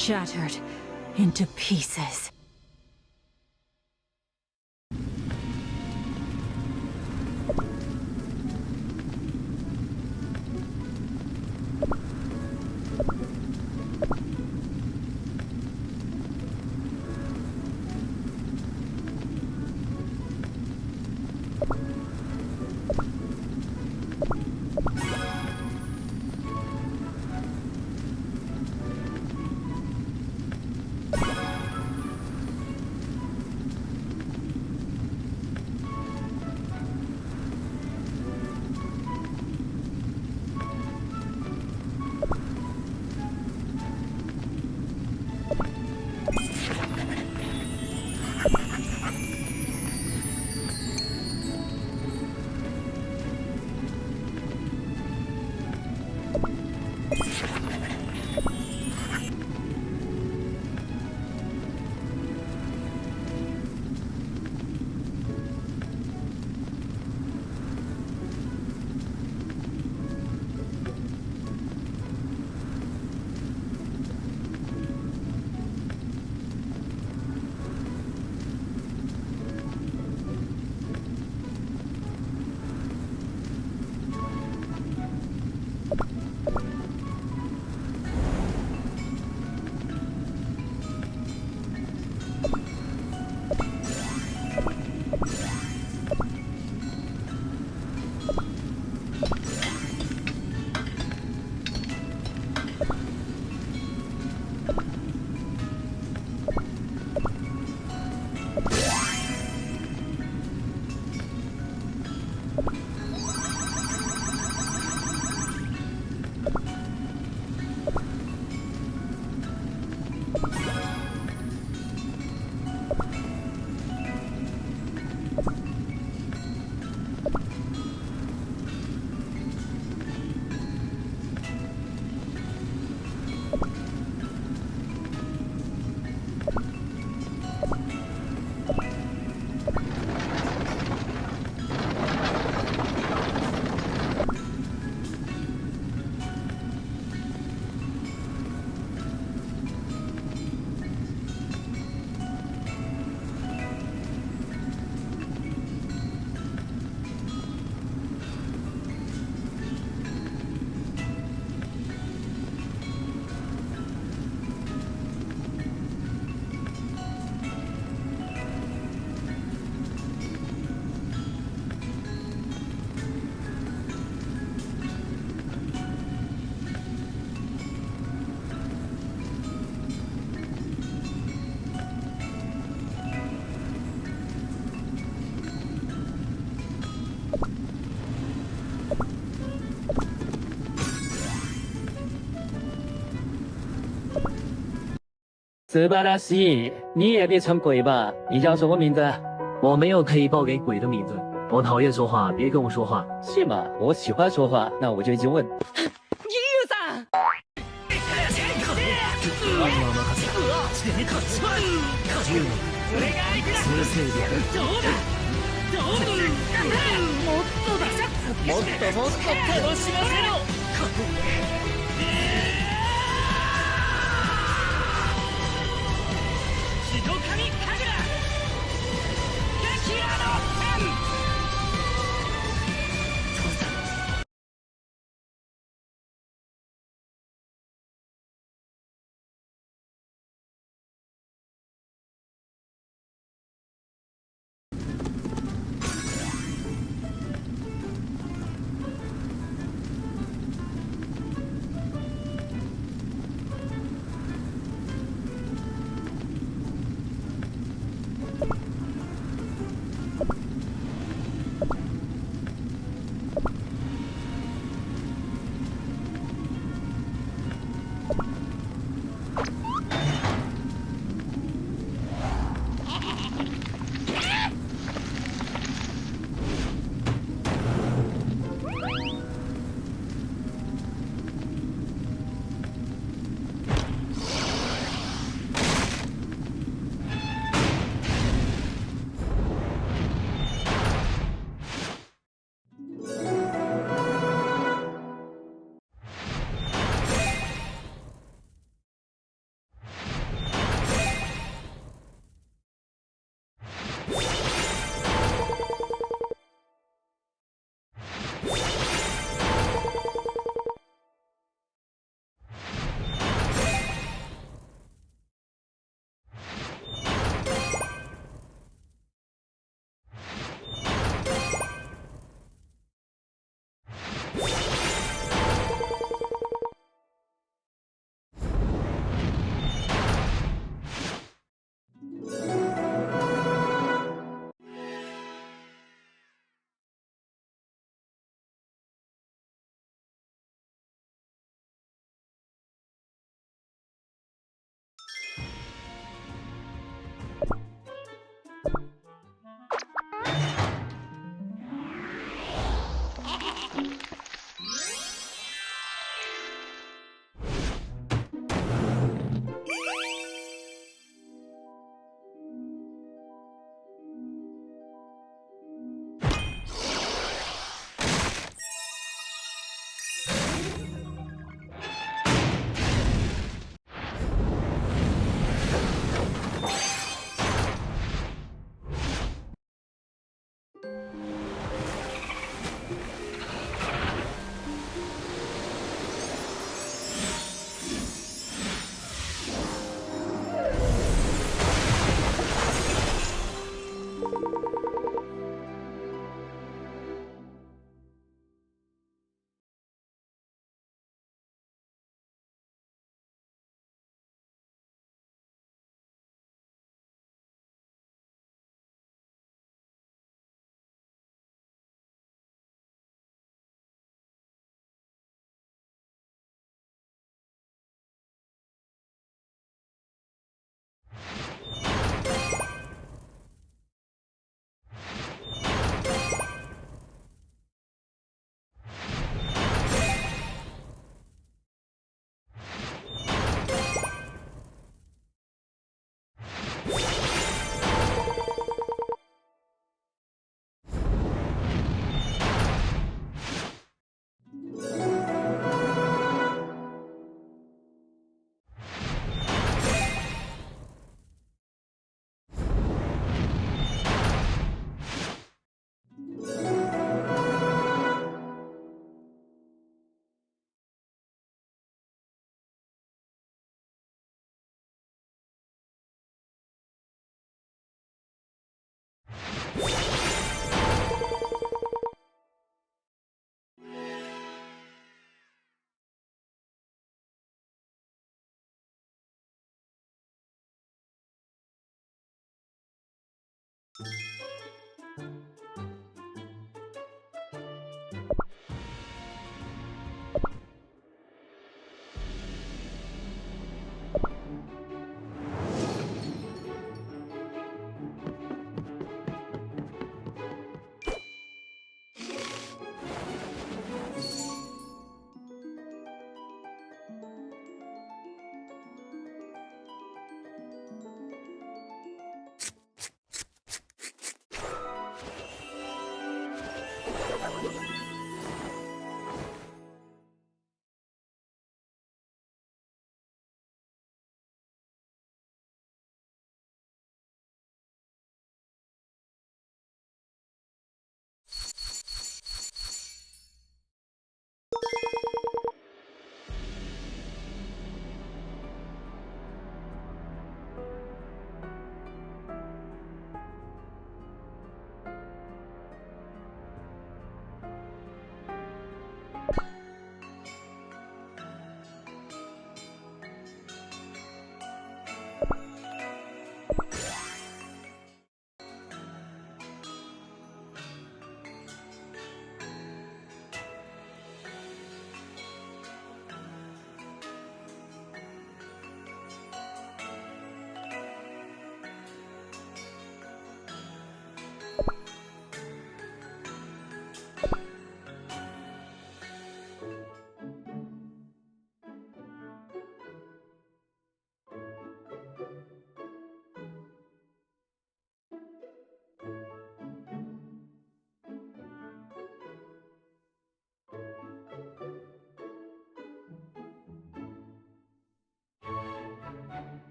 shattered into pieces.斯巴拉西，你也别成鬼吧？你叫什么名字？我没有可以报给鬼的名字，我讨厌说话，别跟我说话。是吗？我喜欢说话，那我就一直问。もっともっと楽しませろ。ひどかみかぐら激ヤの剣。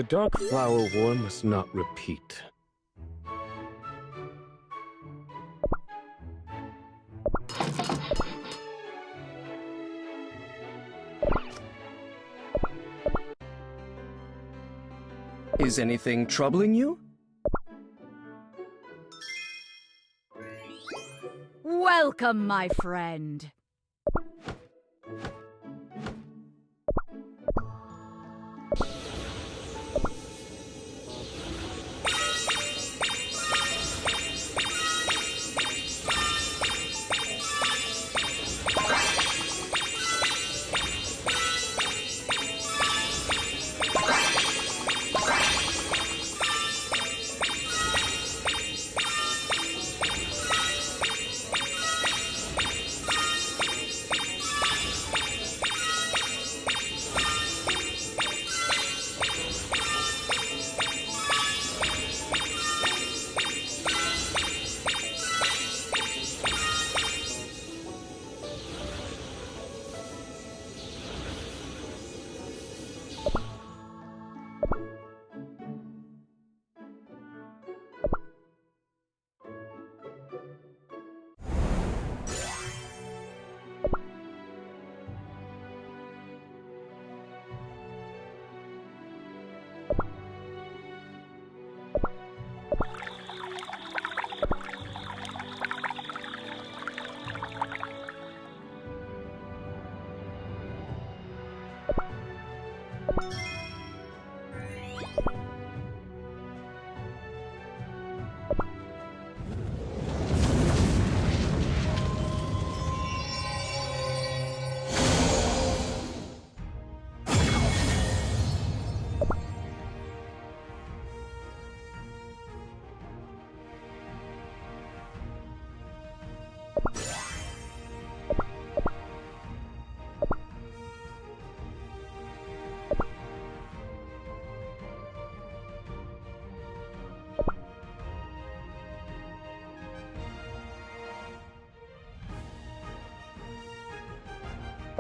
The Dark Flower War must not repeat. Is anything troubling you? Welcome, my friend.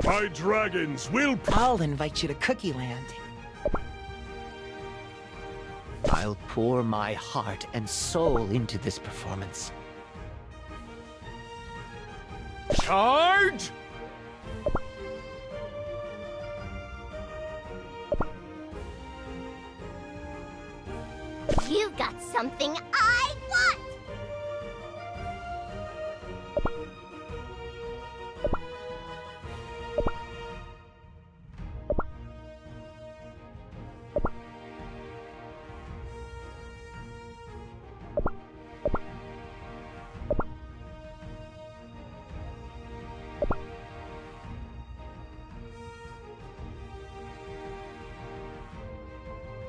My dragons will... I'll invite you to Cookie Land. I'll pour my heart and soul into this performance. Charge! You've got something I want!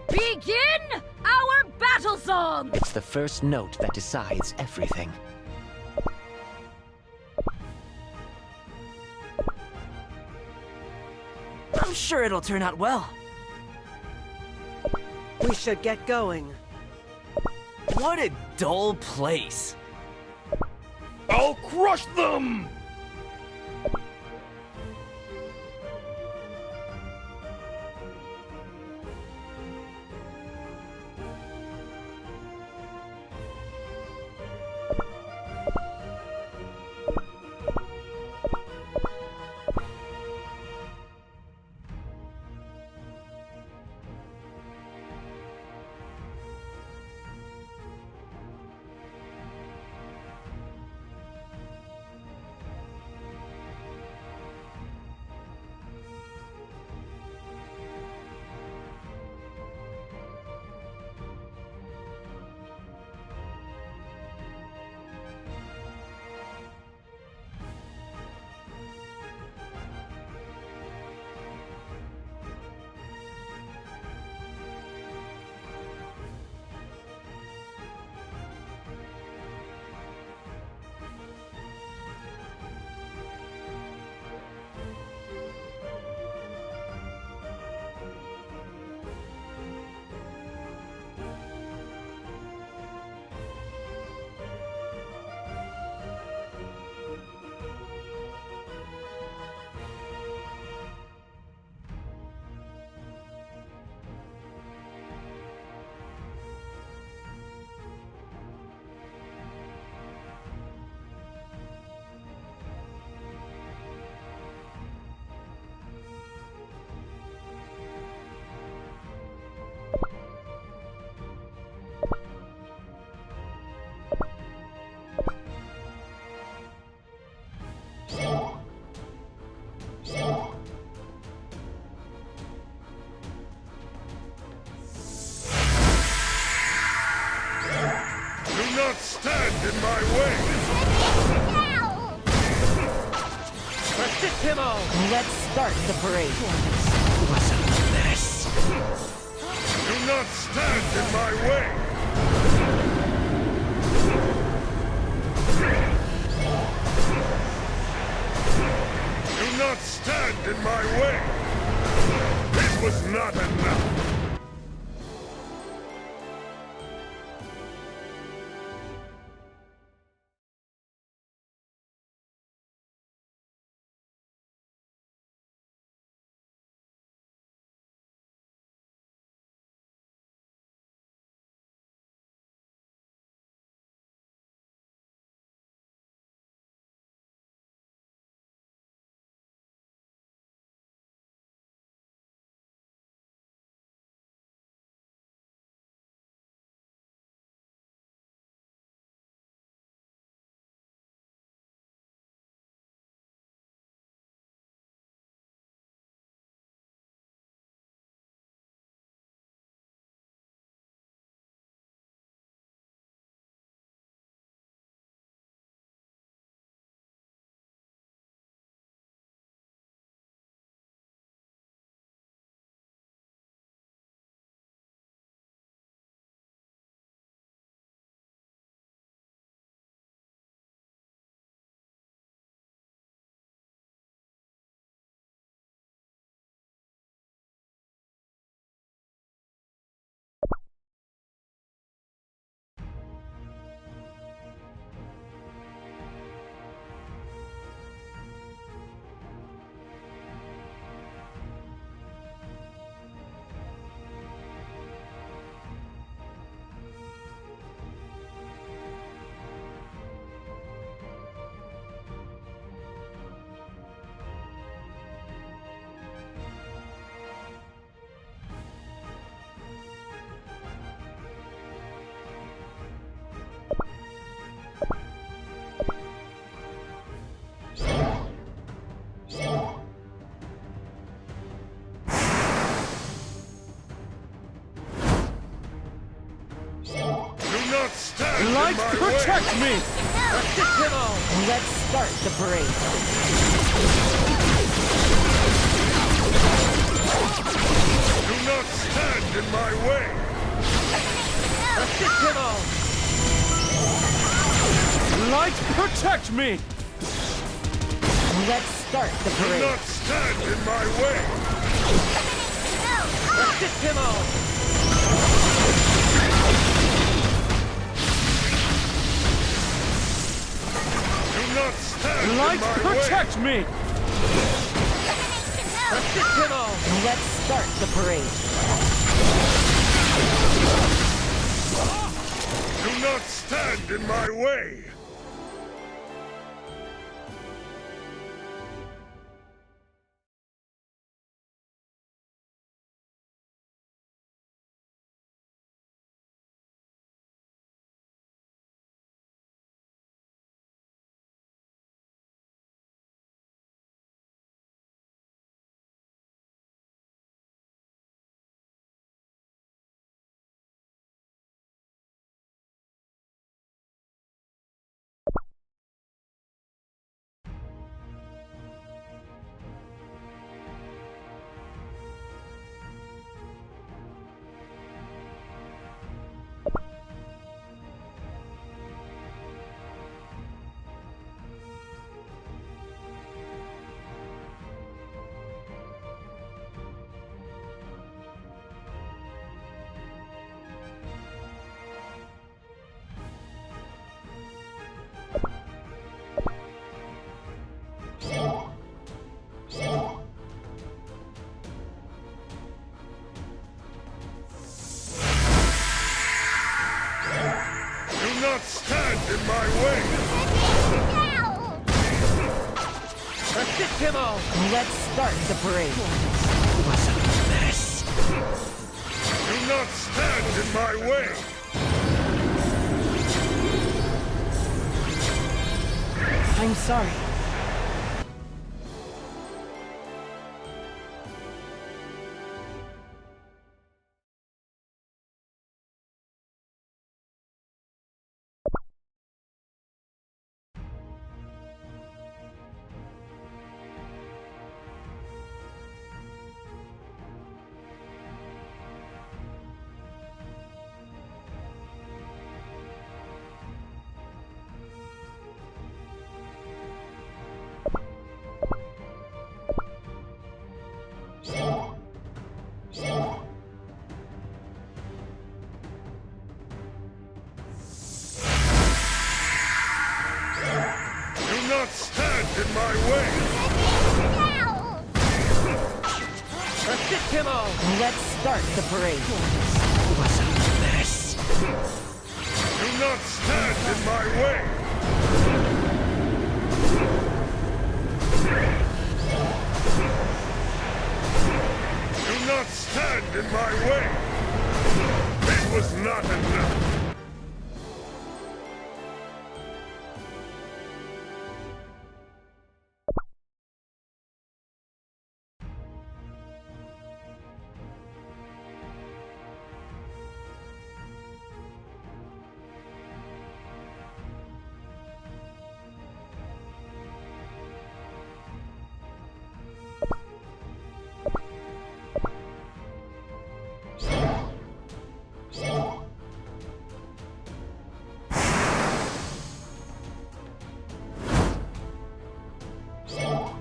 Begin our battle song! It's the first note that decides everything. I'm sure it'll turn out well. We should get going. What a dull place. I'll crush them! Let's start the parade. Do not stand in my way! Do not stand in my way! This was not enough! Light, protect me! Let's start the parade. Do not stand in my way! Light, protect me! Let's start the Do parade. not stand in my way! Do not stand Light, in my protect way! me! Let's start the parade. Do not stand in my way! Do not stand in my way! Let's start the parade. Do not stand in my way! I'm sorry. not stand in my way! Now! Let's start the parade. Do not stand in my way! Do not stand in my way! It was not enough!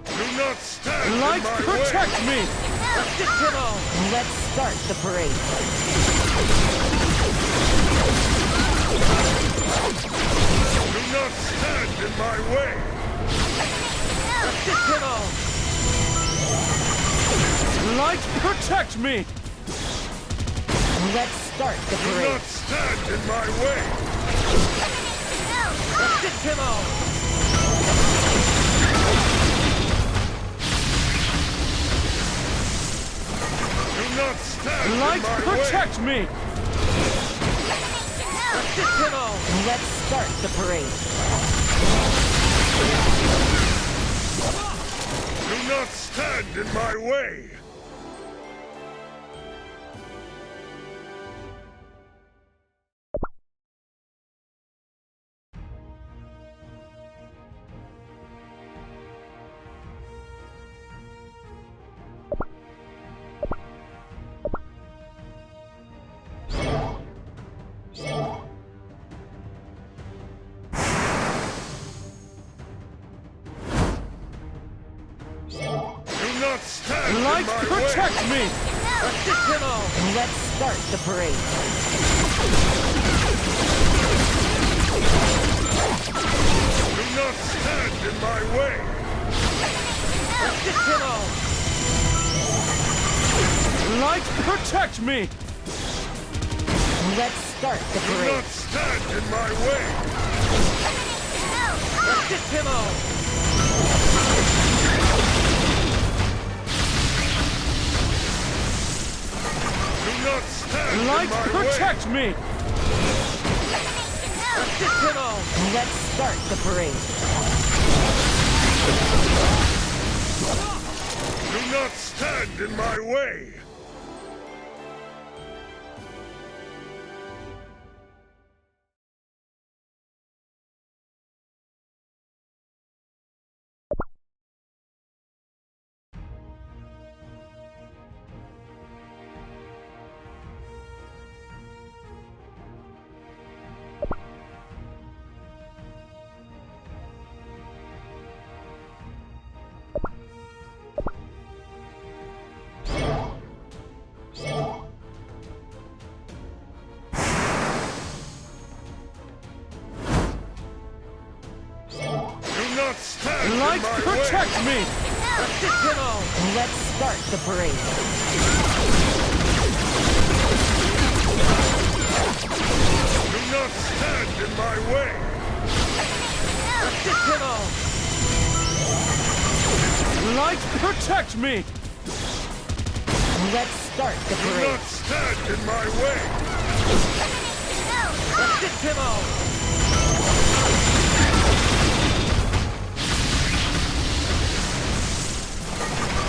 Do not stand Light, in my protect way! me! Let's start the parade. Do not stand in my way! Light, protect me! Let's start the Do parade. not stand in my way! Do not stand Light, in my protect way! me! Let's start the parade. Do not stand in my way! Do not stand Light, in my protect way! me! Let's start the parade. Do not stand in my way! Light, protect me! Let's start the Do parade. not stand in my way! Do not stand Light, in my protect way! me! Let's start the parade. Do not stand in my way! Do not stand Light, in my protect way! me! Let's start the parade. Do not stand in my way! Light, protect me! Let's start the Do parade. not stand in my way!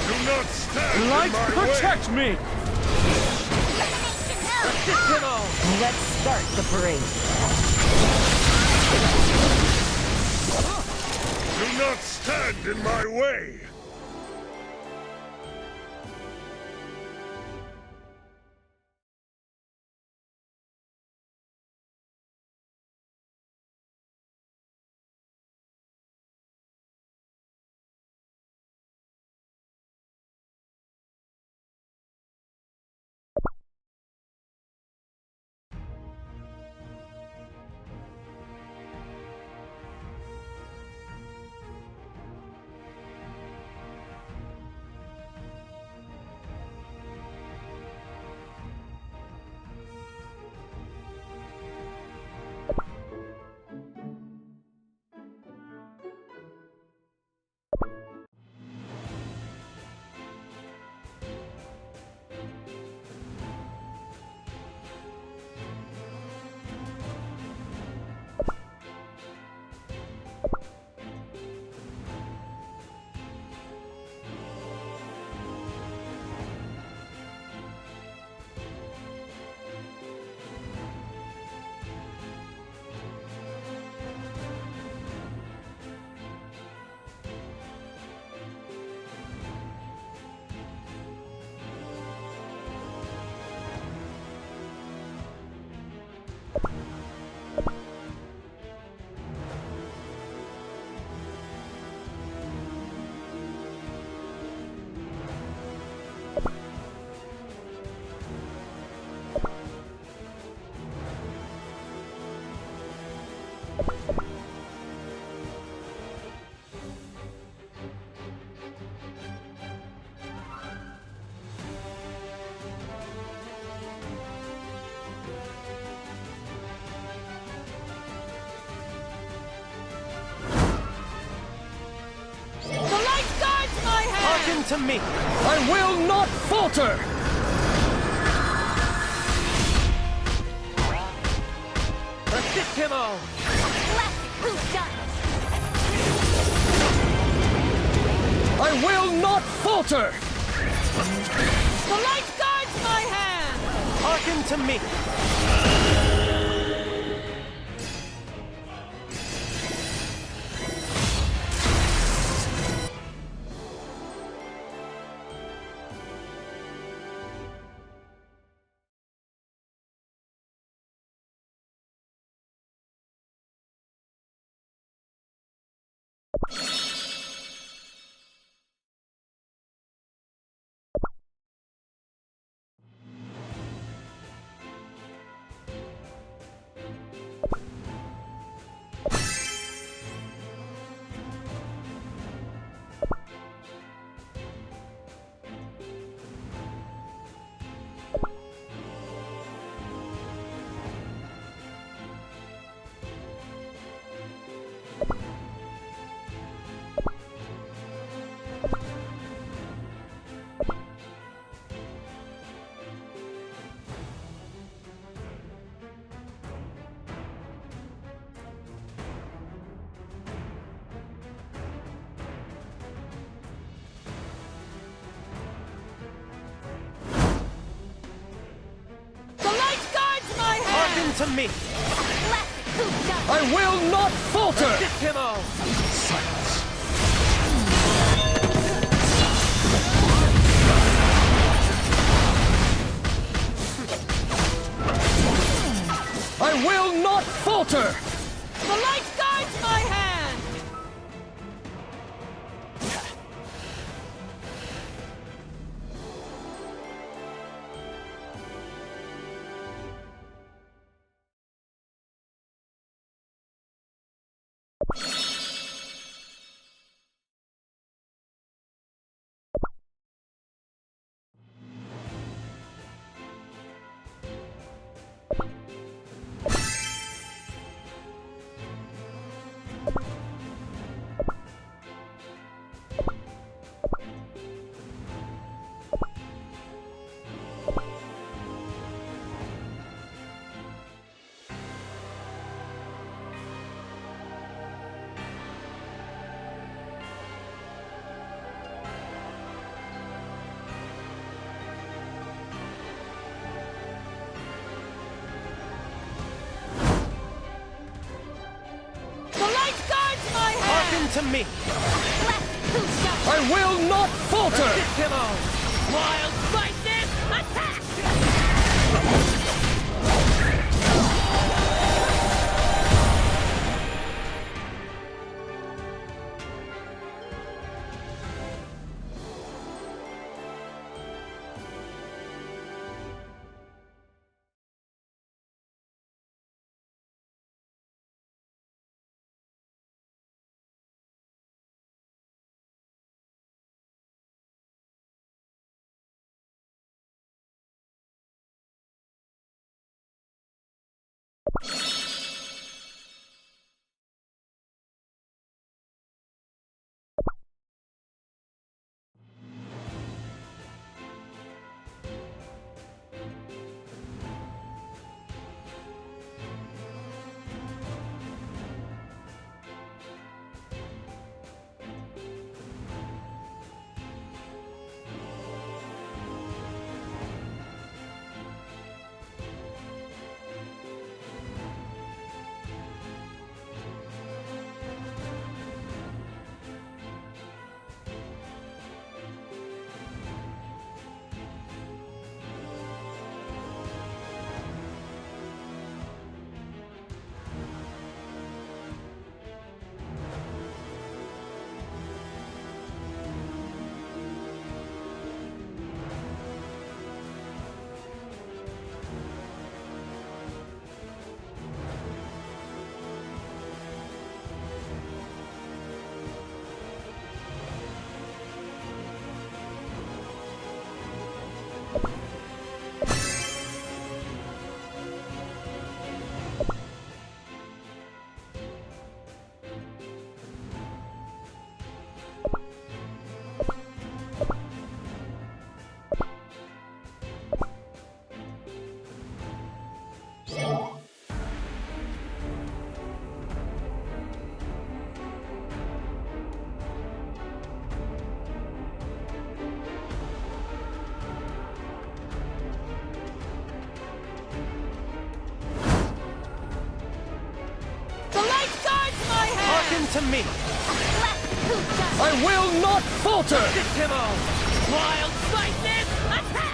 Do not stand Light, in my protect way! me! Let's start the parade. Do not stand in my way! to me! I will not falter! Bravissimo! Classic who done I will not falter! The light guides my hand! Hearken to me! To me! classic who done I will not falter! Bravissimo! Silence! I will not falter! The light guides my hand! To me! classic who done I will not falter! Bravissimo! Wild spices, attack! Listen to me. Classic who's done. I will not falter. Timo! Wild Lightning attack!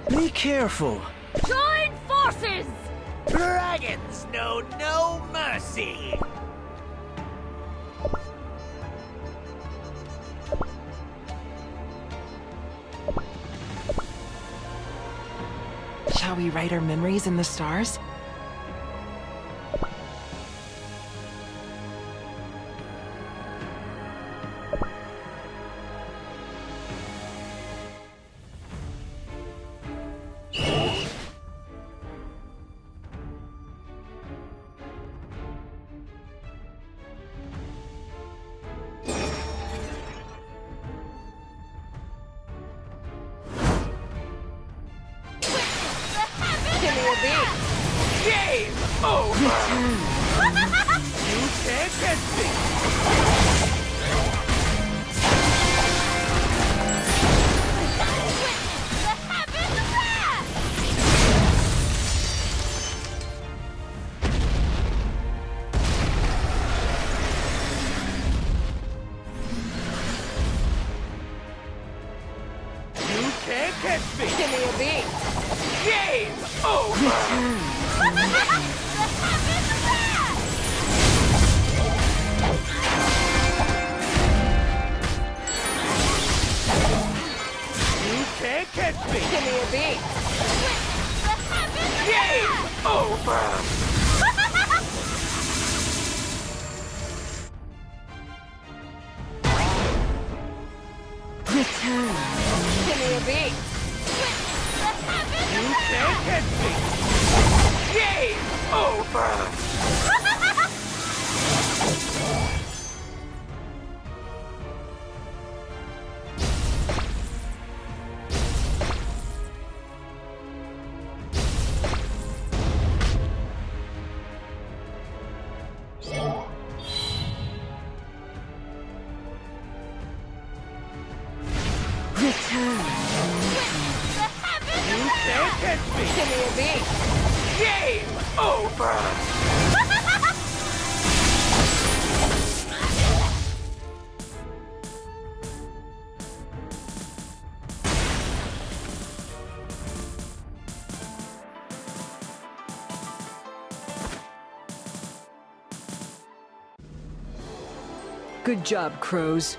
Be careful. Join forces! Dragons know no mercy! Shall we write our memories in the stars? Give me a beat. Game over! You can't catch me! The heaven's wrath! You can't catch me! Give me a beat. Game over! The heaven's wrath! You can't catch me! Give me a beat. The heaven's Game over! Return. Give me a beat. The heaven's You can't catch me! Game over! catch me! Give me a beat. Game over! Good job, crows.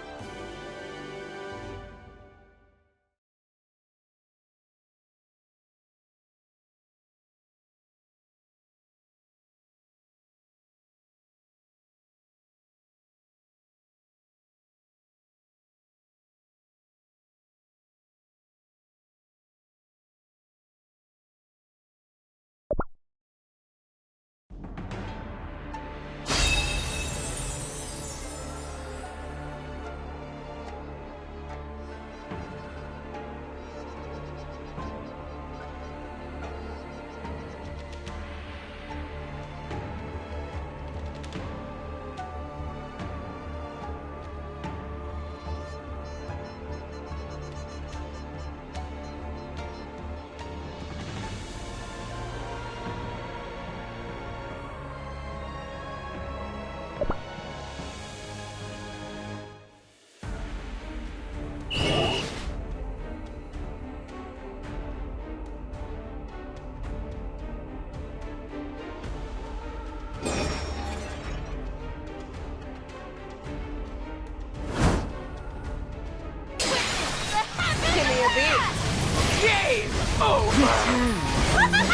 Game over!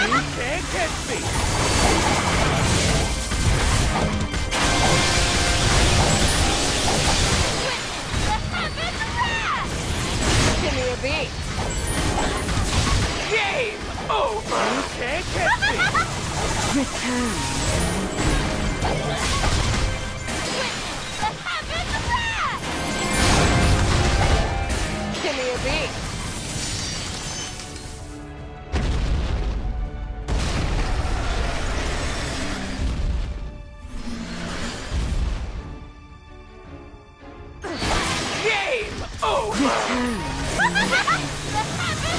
You can't catch me! Give me a beat. Game over! You can't catch me! Give me a beat. Game over!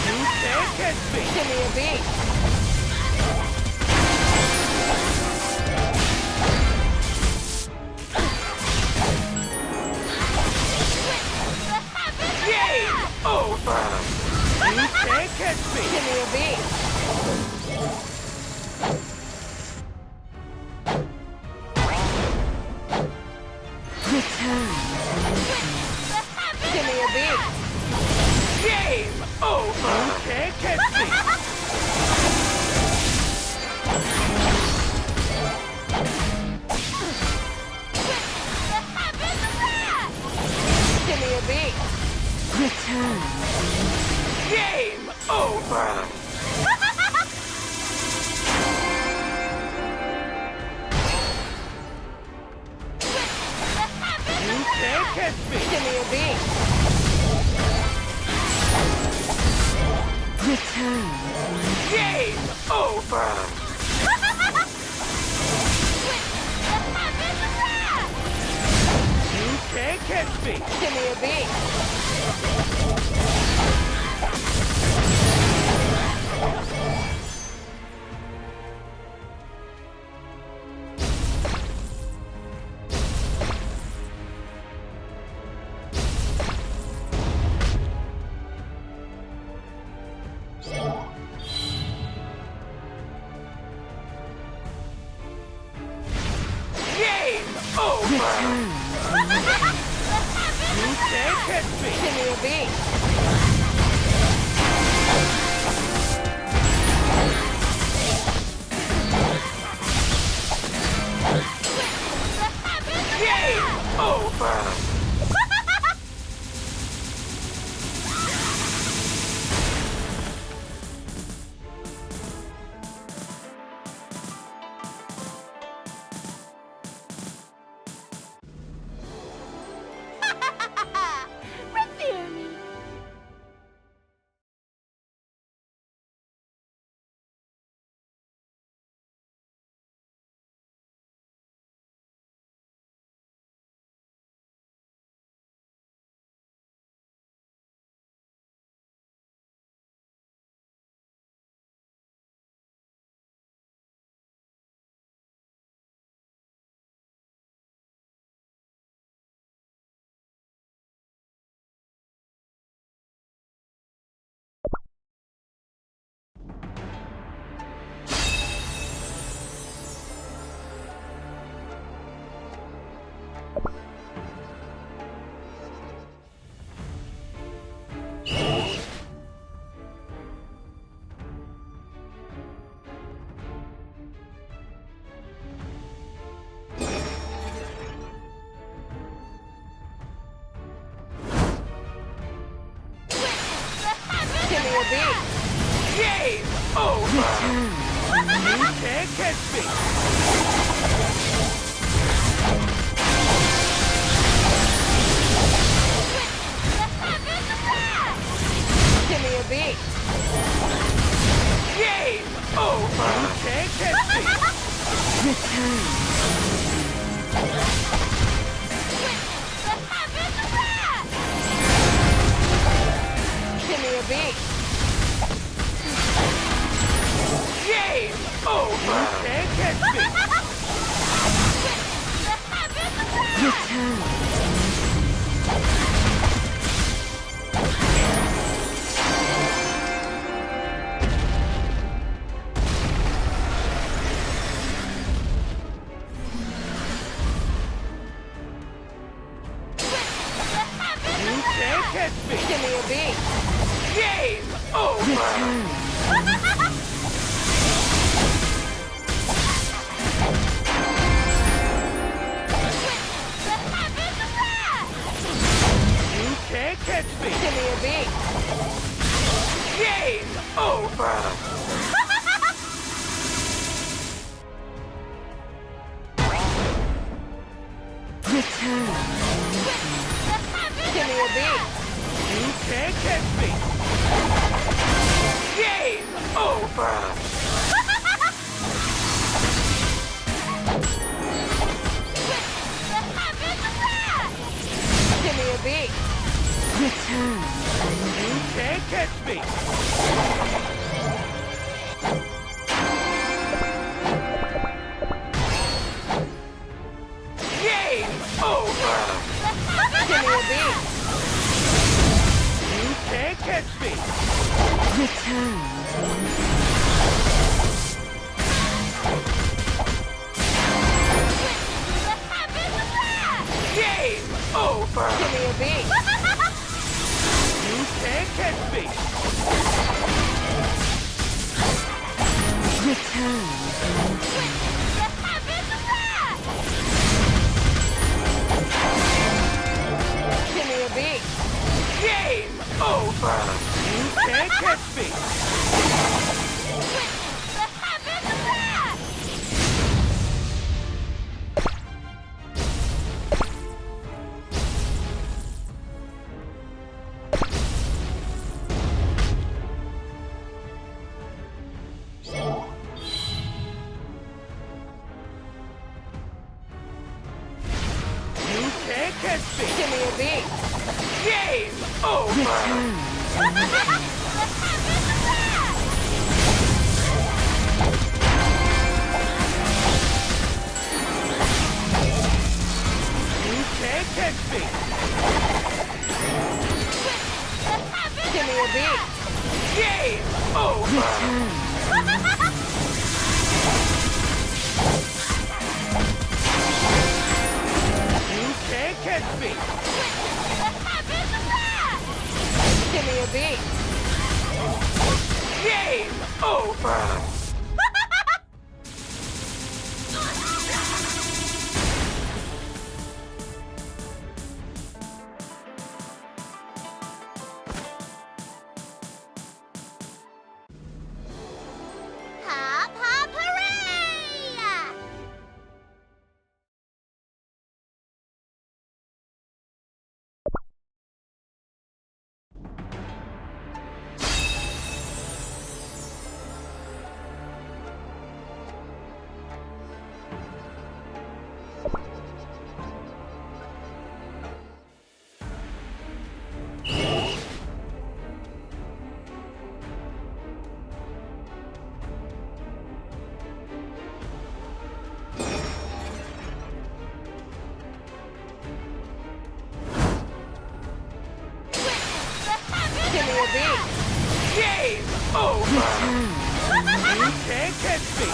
You can't catch me! Give me a beat. Game over! You can't catch me! Give me a beat. Give me a beat. Game over! You can't catch me! Give me a beat. Game over! You can't catch me! Give me a beat. Game over! You can't catch me! Give me a beat. Game over! You can't catch me! Give me a beat. Game over! me a beat. Game over! You can't catch me! Give me a beat. Game over! You can't catch me! Give me a beat. Game over! You can't catch me! You can't catch me! Give me a beat. Game over! You can't catch me! Give me a beat. Game over! Give me a beat. You can't catch me! Game over! Give me a beat. You can't catch me! Game over! Give me a beat. You can't catch me! Game over! Give me a beat. You can't catch me! Give me a beat. Game over! You can't catch me! You can't catch me! Give me a beat. Game over! You can't catch me! Give me a beat. Game over! You can't catch me! Give me a beat. Game over! Hop, hop, hooray! Give me a beat. Game over! You can't catch me!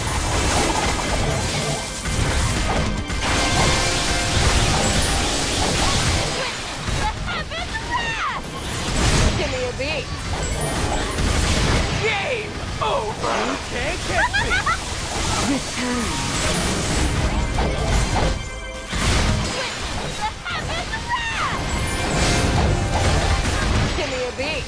Give me a beat. Game over! You can't catch me! Give me a beat.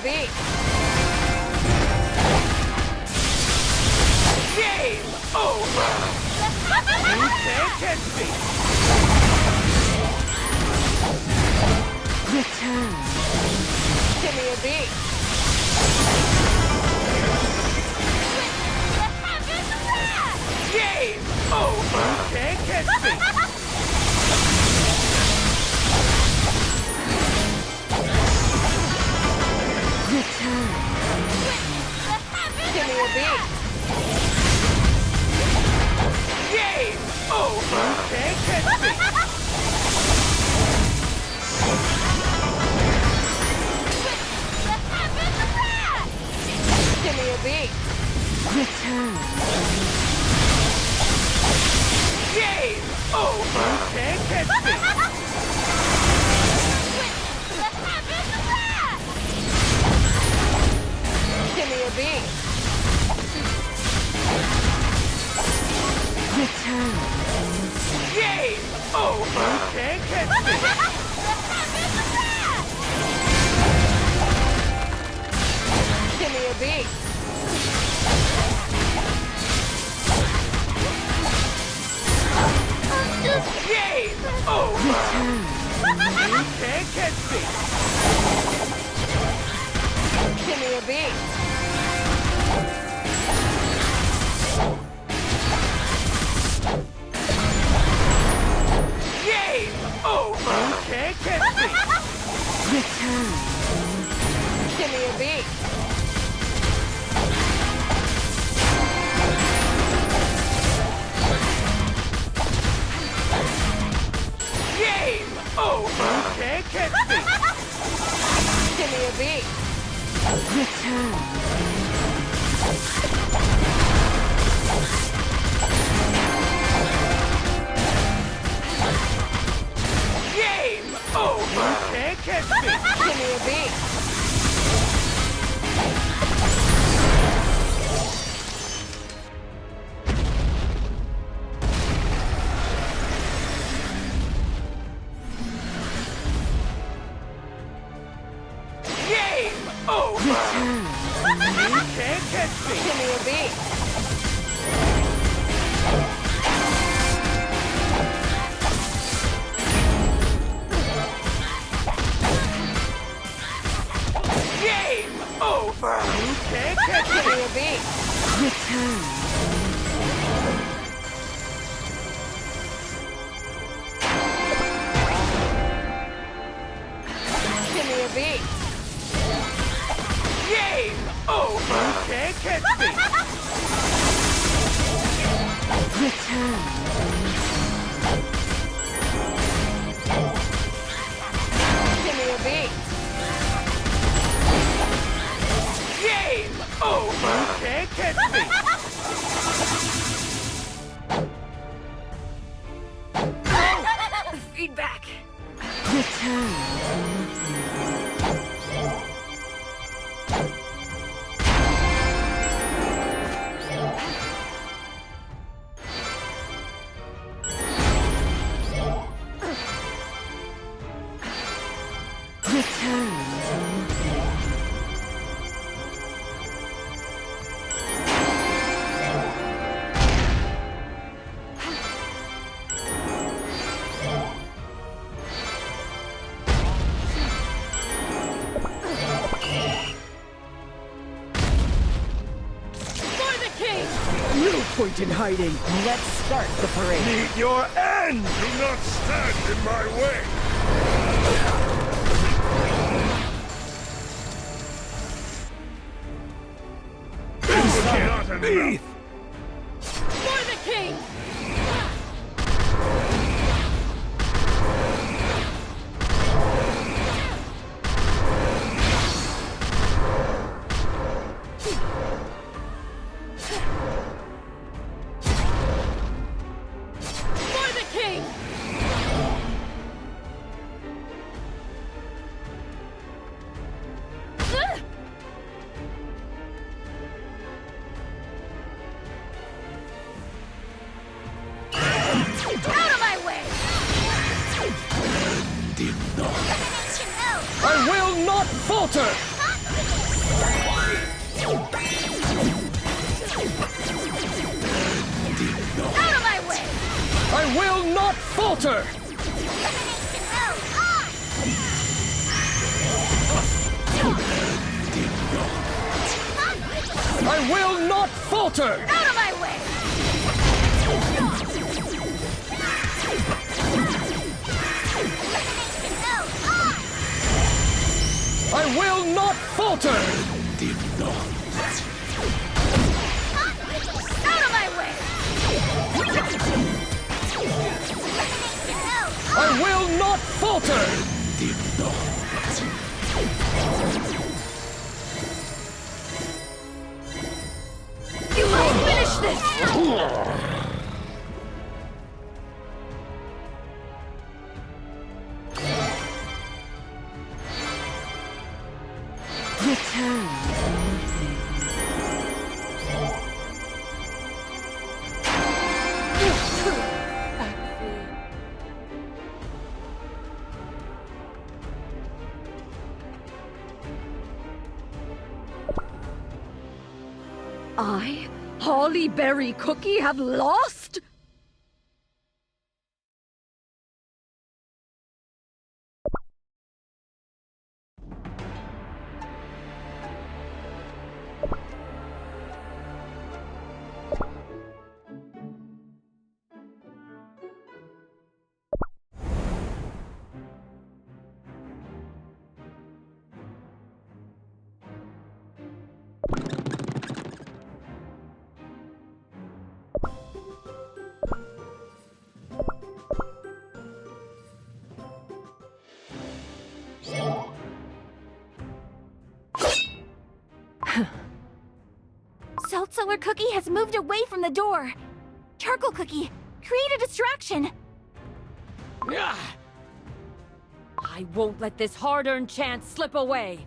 beat. Game over! You can't catch me! Return. Give me a beat. Game over! You can't catch me! Return. Give me a beat. Game over! You can't catch me! Give me a beat. Return. Game over! You can't catch me! Give me a beat. Return. Game over! You can't catch me! Give me a beat. Game over! You can't catch me! Give me a beat. Game over! You can't catch me! Return. Give me a beat. Game over! You can't catch me! Give me a beat. Return. Game over! You can't catch me! Give me a beat. Game over! Return. You can't catch me! Give me a beat. Game over! You can't catch Give me me! a beat. Return. Give me a beat. Game over! You can't catch me! Return. Give me a beat. Game over! You can't catch me! Feedback. Return. For the king! No point in hiding. Let's start the parade. Meet your end! Do not stand in my way! This was not enough! For the king! For the king! Out of my way! I will not falter! Out of my way! I will not falter! I will not falter! Out of my way! I will not falter! Out of my way! I will not falter! You must finish this! Return. I, Holly Berry Cookie, have lost? Salt Cellar Cookie has moved away from the door. Charcoal Cookie, create a distraction. I won't let this hard-earned chance slip away.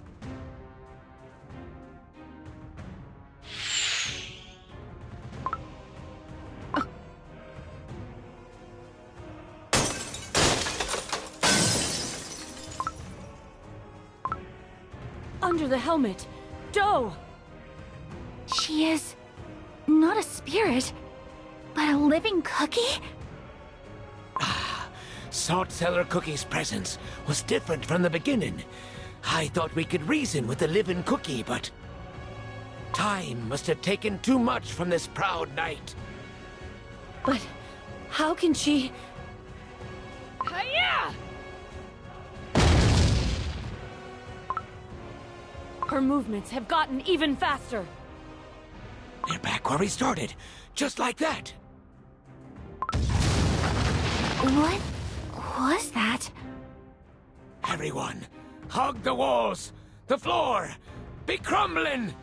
Under the helmet, Doe! She is not a spirit, but a living cookie? Salt Cellar Cookie's presence was different from the beginning. I thought we could reason with the living cookie, but time must have taken too much from this proud knight. But how can she... Hiya! Her movements have gotten even faster. We're back where we started, just like that. What was that? Everyone, hug the walls, the floor, be crumbling!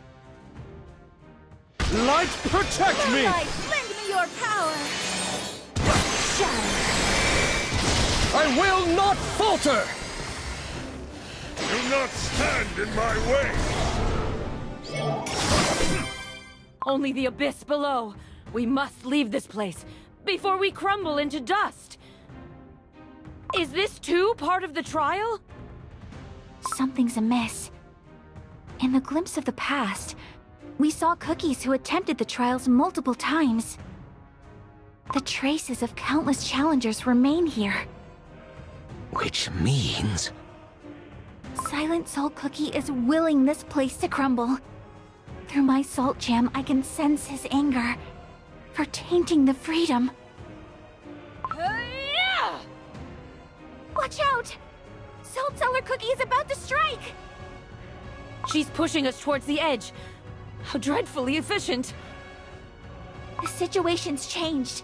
Light, protect me! Moonlight, lend me your power! Shadow! I will not falter! Do not stand in my way! Only the abyss below. We must leave this place before we crumble into dust. Is this too part of the trial? Something's amiss. In the glimpse of the past, we saw cookies who attempted the trials multiple times. The traces of countless challengers remain here. Which means... Silent Salt Cookie is willing this place to crumble. Through my salt jam, I can sense his anger for tainting the freedom. Yeah! Watch out! Salt Cellar Cookie is about to strike! She's pushing us towards the edge. How dreadfully efficient. The situation's changed.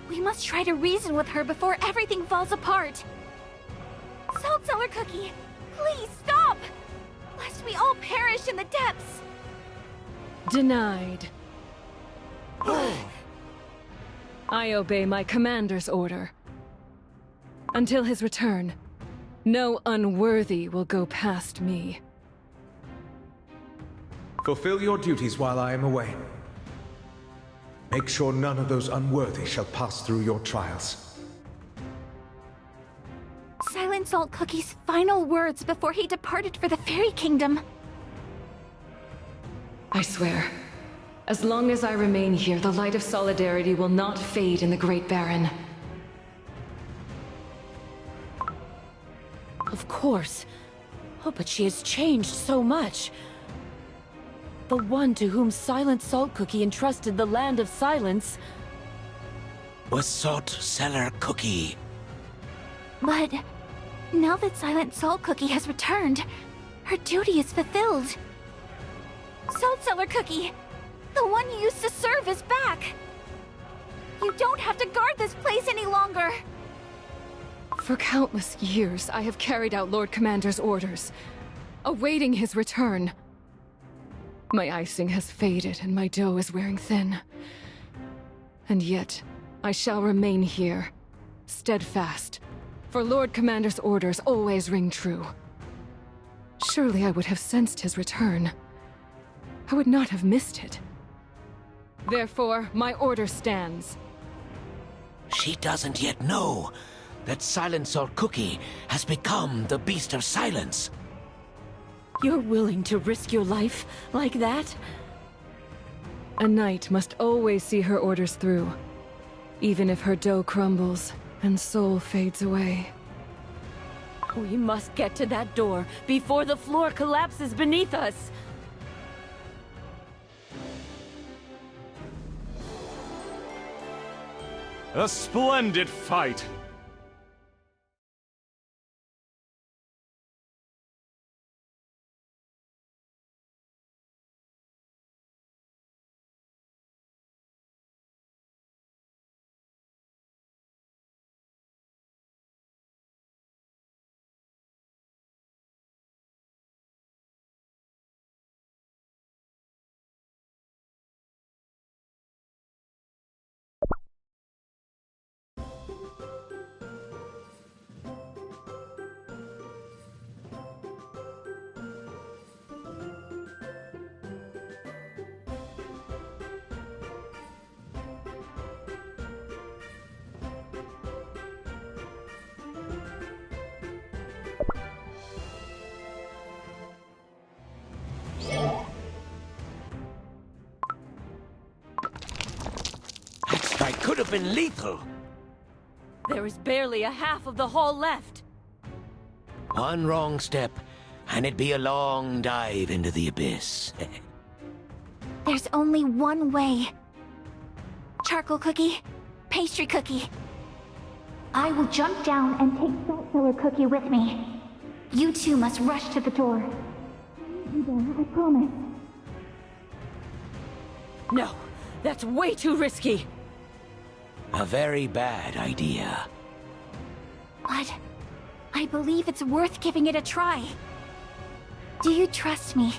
We must try to reason with her before everything falls apart. Salt Cellar Cookie, please stop! Lest we all perish in the depths. Denied. I obey my commander's order. Until his return, no unworthy will go past me. Fulfill your duties while I am away. Make sure none of those unworthy shall pass through your trials. Silent Salt Cookie's final words before he departed for the Fairy Kingdom. I swear, as long as I remain here, the light of solidarity will not fade in the Great Baron. Of course. Oh, but she has changed so much. The one to whom Silent Salt Cookie entrusted the Land of Silence was Salt Cellar Cookie. But now that Silent Salt Cookie has returned, her duty is fulfilled. Salt Cellar Cookie, the one you used to serve, is back. You don't have to guard this place any longer. For countless years, I have carried out Lord Commander's orders, awaiting his return. My icing has faded and my dough is wearing thin. And yet, I shall remain here, steadfast, for Lord Commander's orders always ring true. Surely I would have sensed his return. I would not have missed it. Therefore, my order stands. She doesn't yet know that Silent Salt Cookie has become the Beast of Silence. You're willing to risk your life like that? A knight must always see her orders through, even if her dough crumbles and soul fades away. We must get to that door before the floor collapses beneath us. A splendid fight! That strike could have been lethal. There is barely a half of the hall left. One wrong step, and it'd be a long dive into the abyss. There's only one way. Charcoal Cookie, Pastry Cookie. I will jump down and take Salt Cellar Cookie with me. You two must rush to the door. I'll meet you there, I promise. No, that's way too risky. A very bad idea. But I believe it's worth giving it a try. Do you trust me?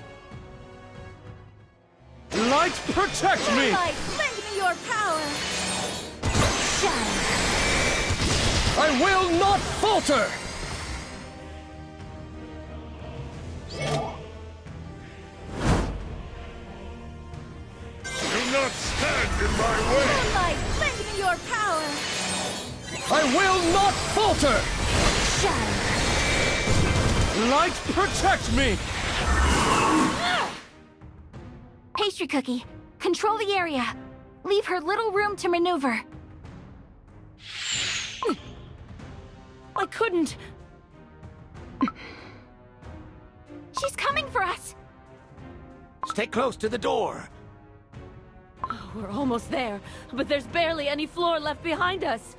Light, protect me! Light, lend me your power! Shadow! I will not falter! Do not stand in my way! Moonlight, lend me your power! I will not falter! Shadow! Light, protect me! Pastry Cookie, control the area. Leave her little room to maneuver. I couldn't. She's coming for us! Stay close to the door. Oh, we're almost there, but there's barely any floor left behind us.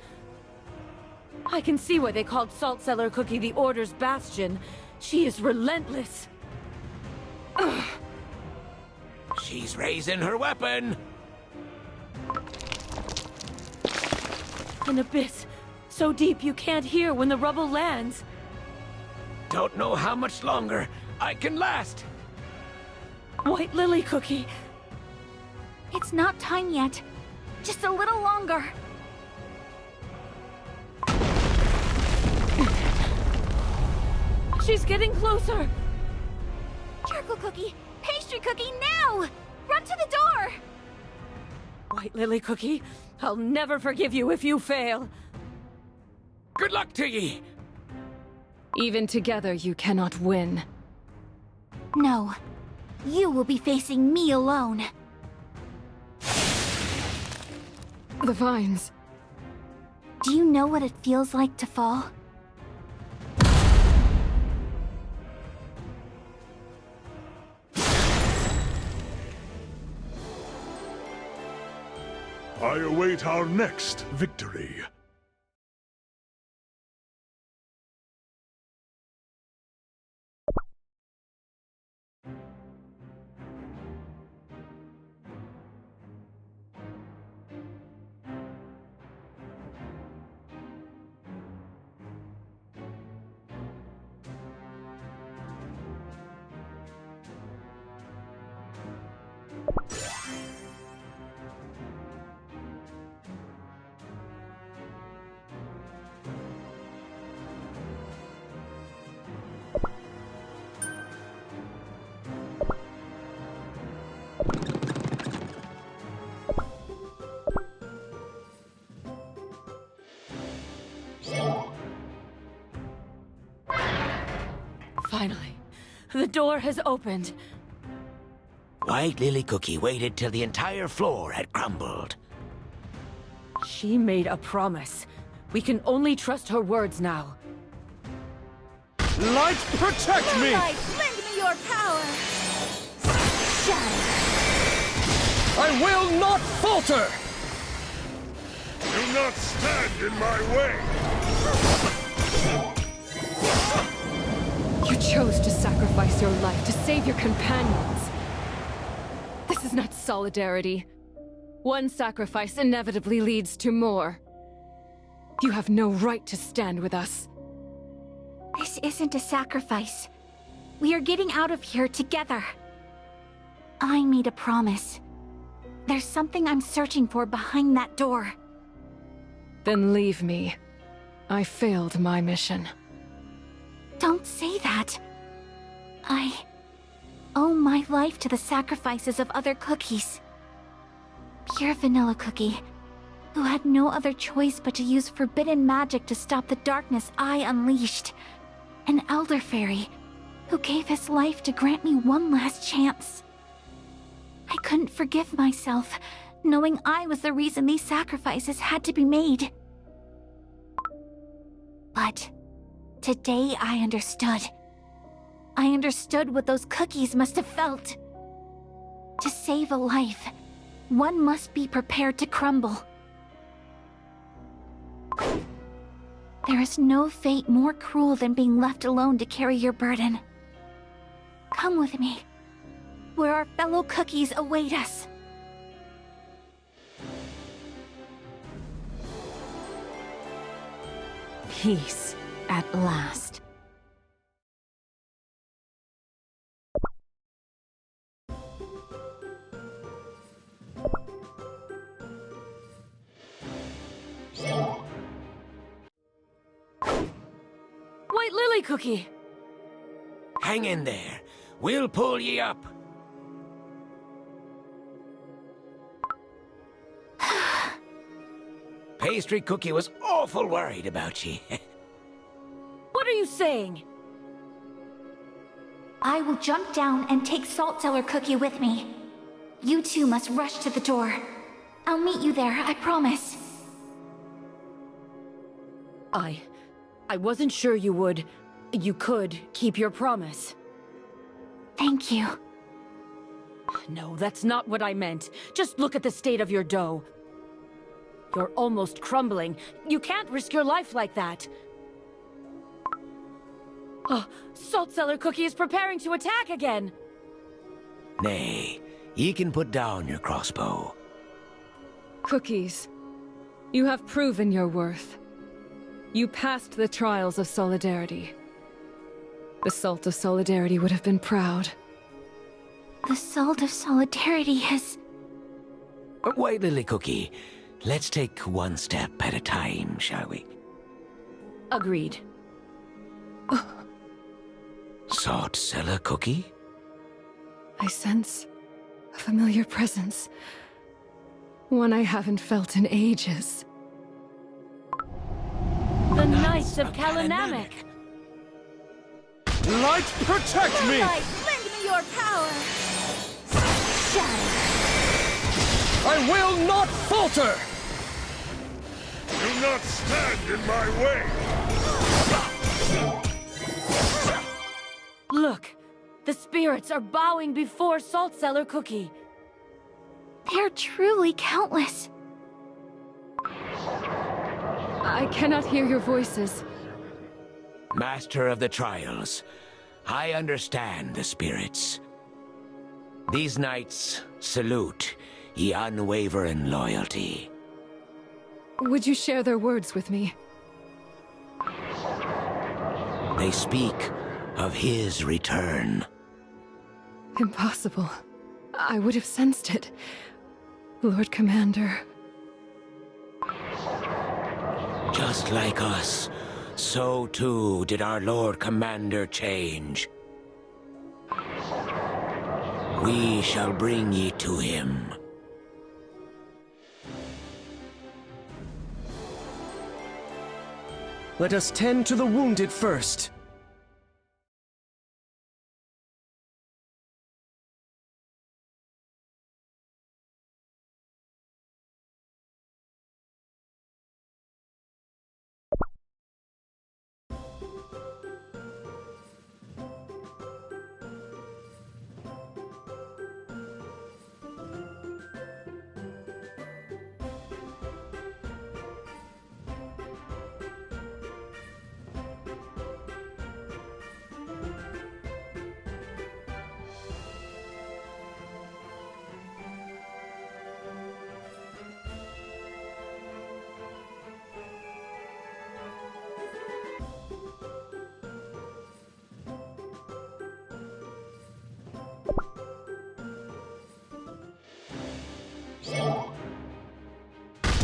I can see why they called Salt Cellar Cookie the Order's Bastion. She is relentless. Ugh. She's raising her weapon. An abyss, so deep you can't hear when the rubble lands. Don't know how much longer I can last. White Lily Cookie. It's not time yet. Just a little longer. She's getting closer. Charcoal Cookie, Pastry Cookie, now! Run to the door! White Lily Cookie, I'll never forgive you if you fail. Good luck to ye! Even together, you cannot win. No. you will be facing me alone. The vines. Do you know what it feels like to fall? I await our next victory. Finally, the door has opened. White Lily Cookie waited till the entire floor had crumbled. She made a promise. We can only trust her words now. Light, protect me! Moonlight, lend me your power! Shadow! I will not falter! Do not stand in my way! You chose to sacrifice your life to save your companions. This is not solidarity. One sacrifice inevitably leads to more. You have no right to stand with us. This isn't a sacrifice. We are getting out of here together. I made a promise. There's something I'm searching for behind that door. Then leave me. I failed my mission. Don't say that. I owe my life to the sacrifices of other cookies. Pure Vanilla Cookie, who had no other choice but to use forbidden magic to stop the darkness I unleashed. An Elder Fairy, who gave his life to grant me one last chance. I couldn't forgive myself, knowing I was the reason these sacrifices had to be made. But today I understood. I understood what those cookies must have felt. To save a life, one must be prepared to crumble. There is no fate more cruel than being left alone to carry your burden. Come with me, where our fellow cookies await us. Peace, at last. White Lily Cookie! Hang in there. We'll pull ye up. Pastry Cookie was awful worried about ye. What are you saying? I will jump down and take Salt Cellar Cookie with me. You two must rush to the door. I'll meet you there, I promise. I wasn't sure you could keep your promise. Thank you. No, that's not what I meant. Just look at the state of your dough. You're almost crumbling. You can't risk your life like that. Oh, Salt Cellar Cookie is preparing to attack again! Nay, ye can put down your crossbow. Cookies, you have proven your worth. You passed the trials of Solidarity. The Salt of Solidarity would have been proud. The Salt of Solidarity has... White Lily Cookie, let's take one step at a time, shall we? Agreed. Salt Cellar Cookie? I sense a familiar presence. One I haven't felt in ages. The Knights of Kalanamek! Light, protect me! Moonlight, lend me your your power! Shatter! I will not falter! Do not stand in my way! Look! The spirits are bowing before Salt Cellar Cookie. They're truly countless. I cannot hear your voices. Master of the Trials, I understand the spirits. These knights salute ye unwavering loyalty. Would you share their words with me? They speak of his return. Impossible. I would have sensed it. Lord Commander. Just like us, so too did our Lord Commander change. We shall bring ye to him. Let us tend to the wounded first.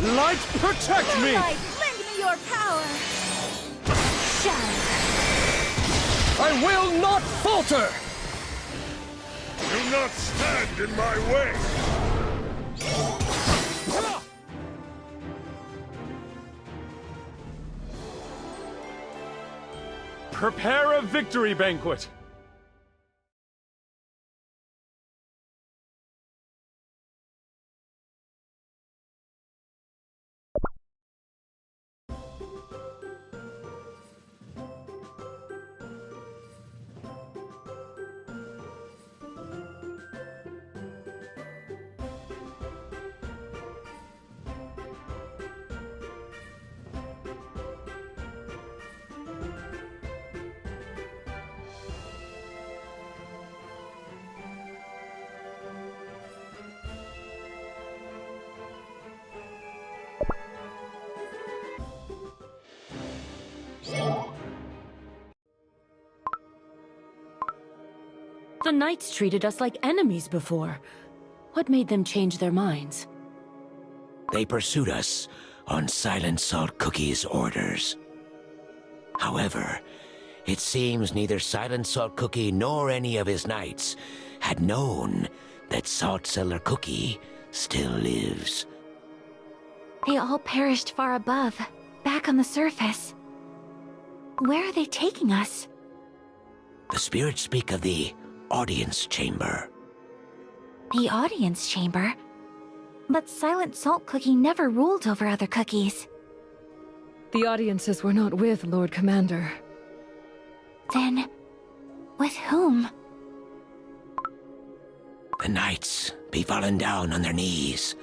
Light, protect me! Light, lend me your power! Shatter! I will not falter! Do not stand in my way! Prepare a victory banquet! The knights treated us like enemies before. What made them change their minds? They pursued us on Silent Salt Cookie's orders. However, it seems neither Silent Salt Cookie nor any of his knights had known that Salt Cellar Cookie still lives. They all perished far above, back on the surface. Where are they taking us? The spirits speak of the audience chamber. The audience chamber? But Silent Salt Cookie never ruled over other cookies. The audiences were not with Lord Commander. Then, with whom? The knights be fallen down on their knees.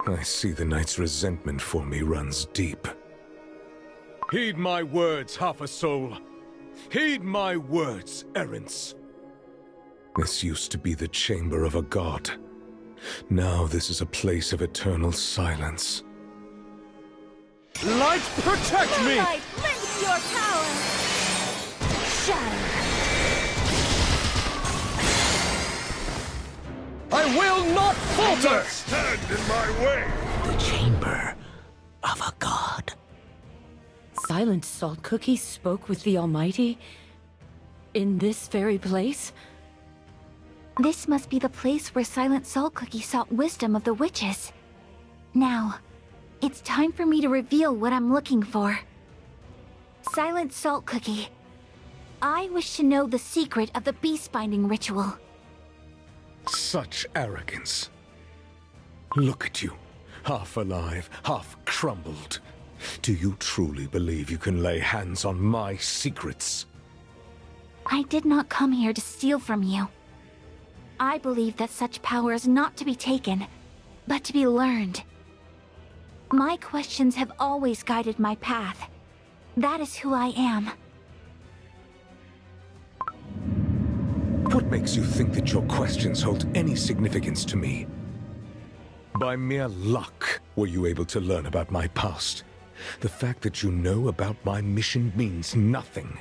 I see the knight's resentment for me runs deep. Heed my words, half a soul. Heed my words, Errants. This used to be the chamber of a god. Now this is a place of eternal silence. Light, protect me! Light, lend me your power! Shatter! I will not Do falter! not stand in my way! The chamber of a god. Silent Salt Cookie spoke with the Almighty? In this very place? This must be the place where Silent Salt Cookie sought wisdom of the witches. Now, It's time for me to reveal what I'm looking for. Silent Salt Cookie. I wish to know the secret of the beast binding ritual. Such arrogance. Look at you, half alive, half crumbled. Do you truly believe you can lay hands on my secrets? I did not come here to steal from you. I believe that such power is not to be taken, but to be learned. My questions have always guided my path. That is who I am. What makes you think that your questions hold any significance to me? By mere luck were you able to learn about my past. The fact that you know about my mission means nothing.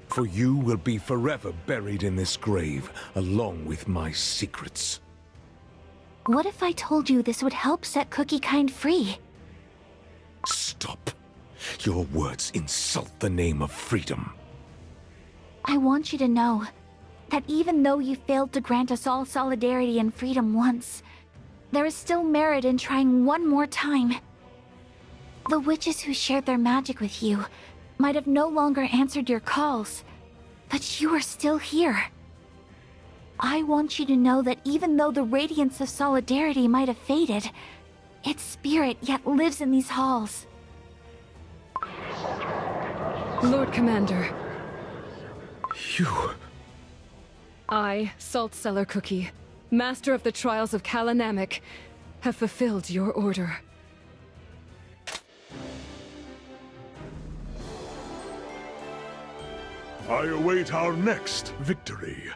For you will be forever buried in this grave, along with my secrets. What if I told you this would help set Cookie Kind free? Stop. Your words insult the name of freedom. I want you to know that even though you failed to grant us all solidarity and freedom once, there is still merit in trying one more time. The witches who shared their magic with you might have no longer answered your calls, but you are still here. I want you to know that even though the radiance of solidarity might have faded, its spirit yet lives in these halls. Lord Commander. You... I, Salt Cellar Cookie, Master of the Trials of Kalanamek, have fulfilled your order. I await our next victory.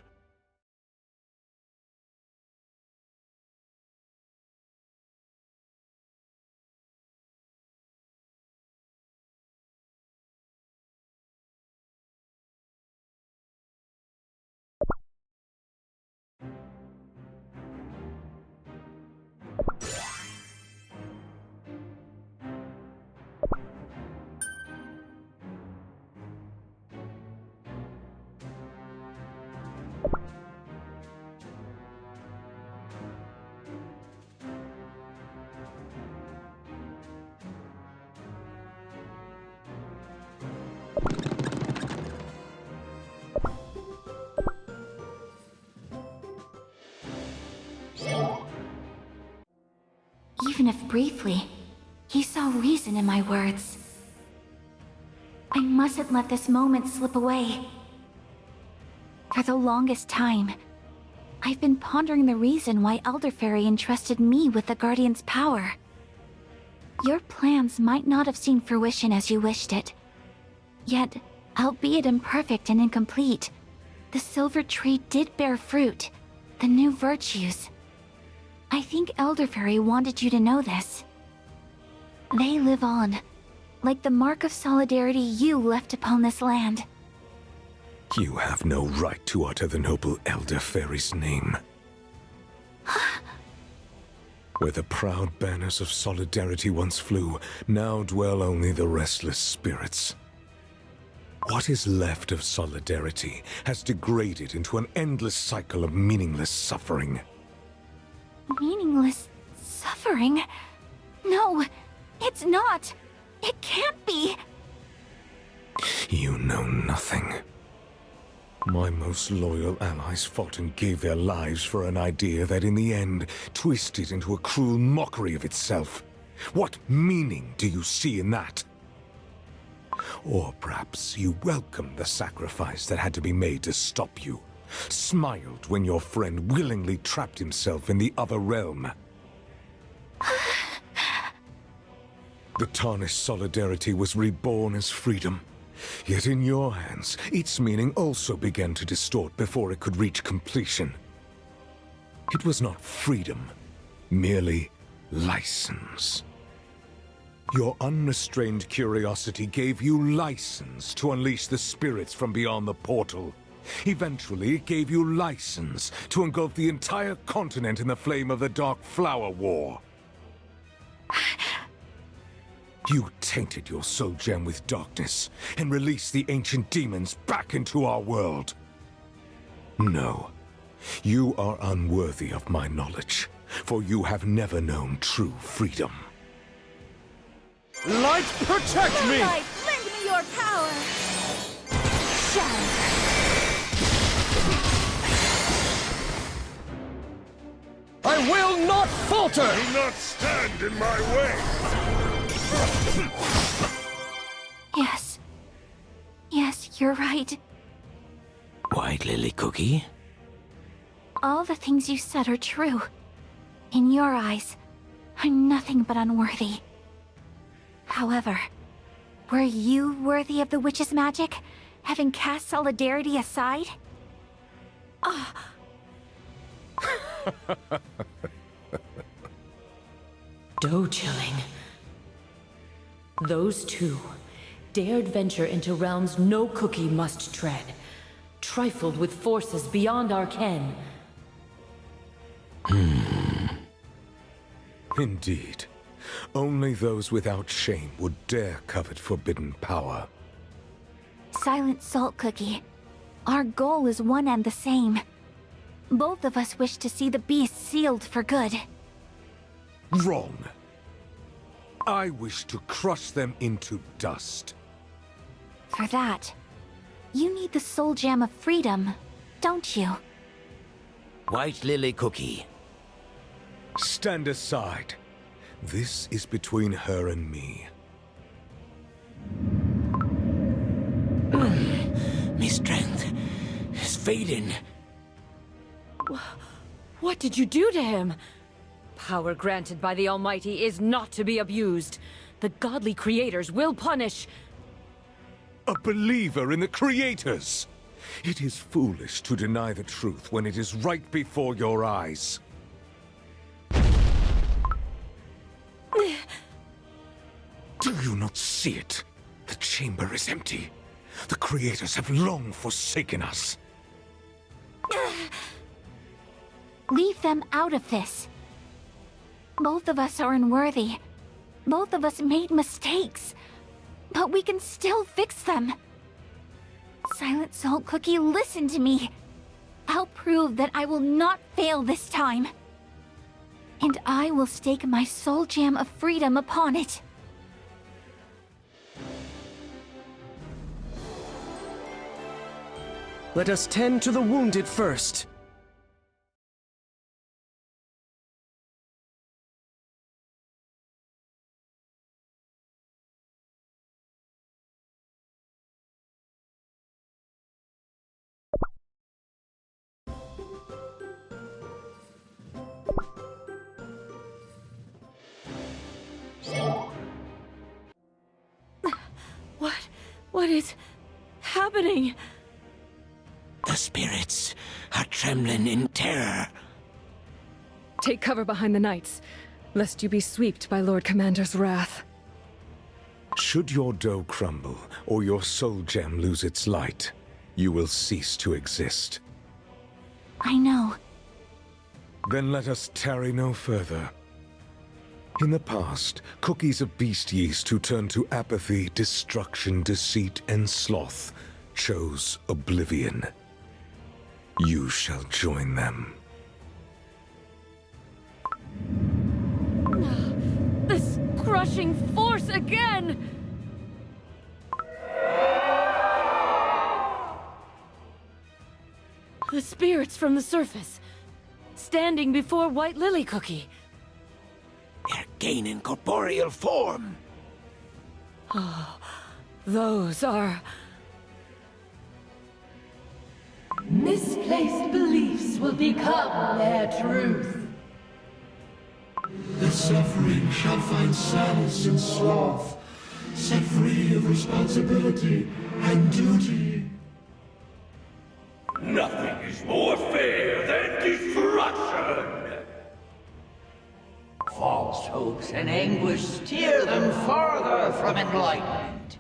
Even if briefly, he saw reason in my words. I mustn't let this moment slip away. For the longest time, I've been pondering the reason why Elder Fairy entrusted me with the Guardian's power. Your plans might not have seen fruition as you wished it. Yet, albeit imperfect and incomplete, the Silver Tree did bear fruit, the new virtues. I think Elder Fairy wanted you to know this. They live on, like the mark of solidarity you left upon this land. You have no right to utter the noble Elder Fairy's name. Where the proud banners of solidarity once flew, now dwell only the restless spirits. What is left of solidarity has degraded into an endless cycle of meaningless suffering. Meaningless suffering? No, it's not. It can't be. You know nothing. My most loyal allies fought and gave their lives for an idea that in the end twisted into a cruel mockery of itself. What meaning do you see in that? Or perhaps you welcomed the sacrifice that had to be made to stop you, smiled when your friend willingly trapped himself in the other realm. The tarnished solidarity was reborn as freedom. Yet in your hands, its meaning also began to distort before it could reach completion. It was not freedom, merely license. Your unrestrained curiosity gave you license to unleash the spirits from beyond the portal. Eventually, it gave you license to engulf the entire continent in the flame of the Dark Flower War. You tainted your soul gem with darkness and released the ancient demons back into our world. No, you are unworthy of my knowledge, for you have never known true freedom. Light, protect me! Moonlight, lend me your power! Shine! I will not falter! Do not stand in my way! Yes. Yes, you're right. White Lily Cookie? All the things you said are true. In your eyes, I'm nothing but unworthy. However, were you worthy of the witch's magic, having cast solidarity aside? Dough chilling. Those two dared venture into realms no cookie must tread, trifled with forces beyond our ken. Indeed. Only those without shame would dare covet forbidden power. Silent Salt Cookie, our goal is one and the same. Both of us wish to see the beast sealed for good. Wrong. I wish to crush them into dust. For that, you need the Soul Gem of Freedom, don't you? White Lily Cookie. Stand aside. This is between her and me. My strength is fading. What did you do to him? Power granted by the Almighty is not to be abused. The godly creators will punish. A believer in the creators! It is foolish to deny the truth when it is right before your eyes. Do you not see it? The chamber is empty. The creators have long forsaken us. Leave them out of this. Both of us are unworthy. Both of us made mistakes. But we can still fix them. Silent Salt Cookie, listen to me. I'll prove that I will not fail this time. And I will stake my Soul Gem of Freedom upon it. Let us tend to the wounded first. What is happening? The spirits are trembling in terror. Take cover behind the knights, lest you be swept by Lord Commander's wrath. Should your dough crumble, or your soul gem lose its light, you will cease to exist. I know. Then let us tarry no further. In the past, cookies of beast yeast who turned to apathy, destruction, deceit, and sloth chose oblivion. You shall join them. This crushing force again! The spirits from the surface, standing before White Lily Cookie. They're gaining corporeal form. Oh, those are... Misplaced beliefs will become their truth. The suffering shall find solace in sloth, set free of responsibility and duty. Nothing is more fair than destruction! False hopes and anguish steer them farther from enlightenment.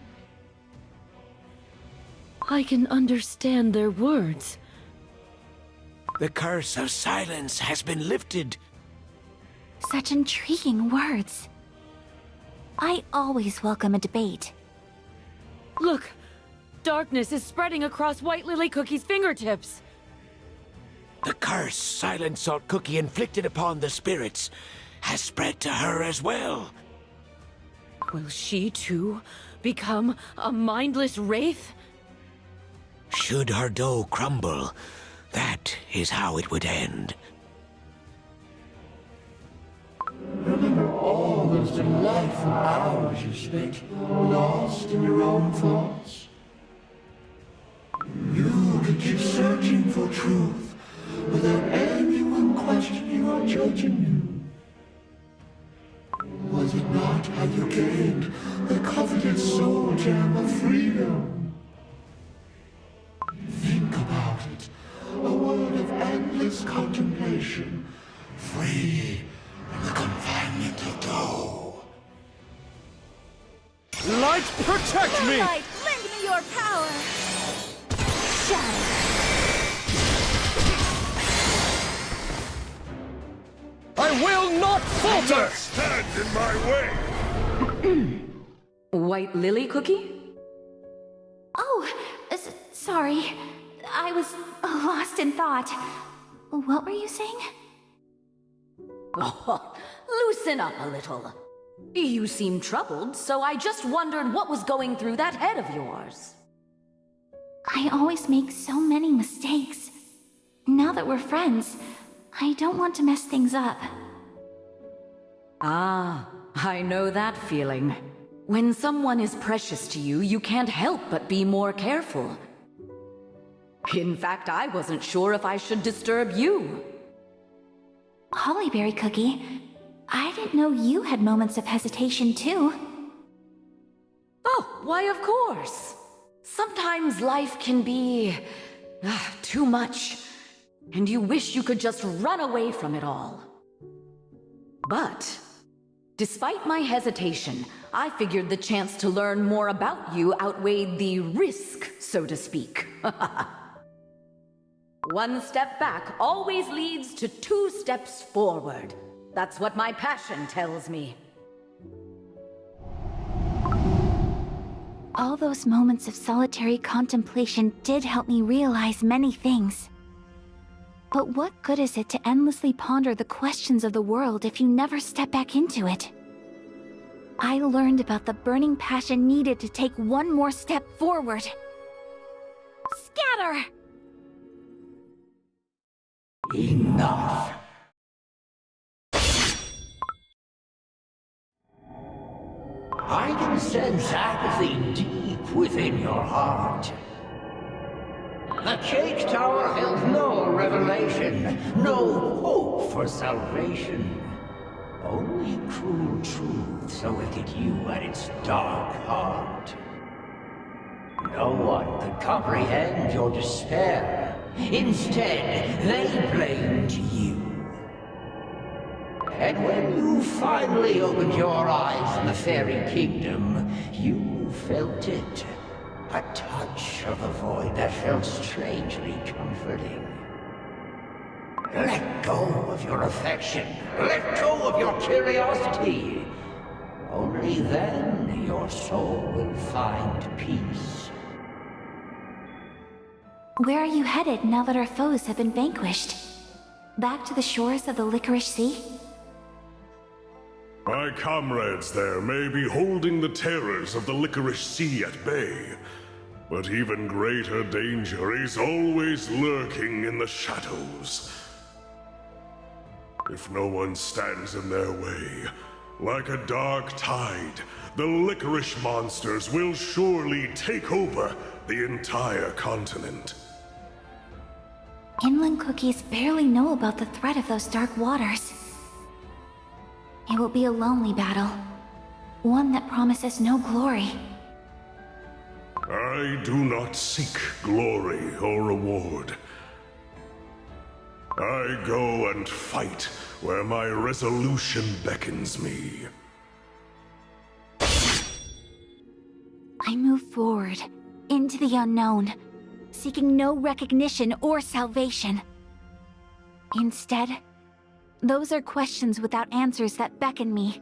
I can understand their words. The curse of silence has been lifted. Such intriguing words. I always welcome a debate. Look! Darkness is spreading across White Lily Cookie's fingertips. The curse Silent Salt Cookie inflicted upon the spirits has spread to her as well. Will she too become a mindless wraith? Should her dough crumble, that is how it would end. Remember all those delightful hours you spent lost in your own thoughts? You could keep searching for truth without anyone questioning or judging you. Was it not how you gained the coveted soul gem of freedom? Think about it. A world of endless contemplation, free from the confinement of dough. Light, protect me! Starlight, lend me your power! Shadow! I will not falter! Stand in my way! White lily cookie? Oh, sorry. I was lost in thought. What were you saying? Oh, loosen up a little. You seem troubled, so I just wondered what was going through that head of yours. I always make so many mistakes. Now that we're friends, I don't want to mess things up. Ah, I know that feeling. When someone is precious to you, you can't help but be more careful. In fact, I wasn't sure if I should disturb you. Hollyberry Cookie, I didn't know you had moments of hesitation too. Oh, why of course. Sometimes life can be too much, and you wish you could just run away from it all. But despite my hesitation, I figured the chance to learn more about you outweighed the risk, so to speak. One step back always leads to 2 steps forward. That's what my passion tells me. All those moments of solitary contemplation did help me realize many things. But what good is it to endlessly ponder the questions of the world if you never step back into it? I learned about the burning passion needed to take one more step forward. Scatter! Enough. I can sense apathy deep within your heart. The Cake Tower held no revelation, no hope for salvation. Only cruel truths awaited you at its dark heart. No one could comprehend your despair. Instead, they blamed you. And when you finally opened your eyes in the Fairy Kingdom, you felt it. A touch of the void that felt strangely comforting. Let go of your affection. Let go of your curiosity. Only then your soul will find peace. Where are you headed now that our foes have been vanquished? Back to the shores of the Licorice Sea? My comrades there may be holding the terrors of the Licorice Sea at bay, but even greater danger is always lurking in the shadows. If no one stands in their way, like a dark tide, the licorice monsters will surely take over the entire continent. Inland Cookies barely know about the threat of those dark waters. It will be a lonely battle. One that promises no glory. I do not seek glory or reward. I go and fight where my resolution beckons me. I move forward, into the unknown, seeking no recognition or salvation. Instead, those are questions without answers that beckon me.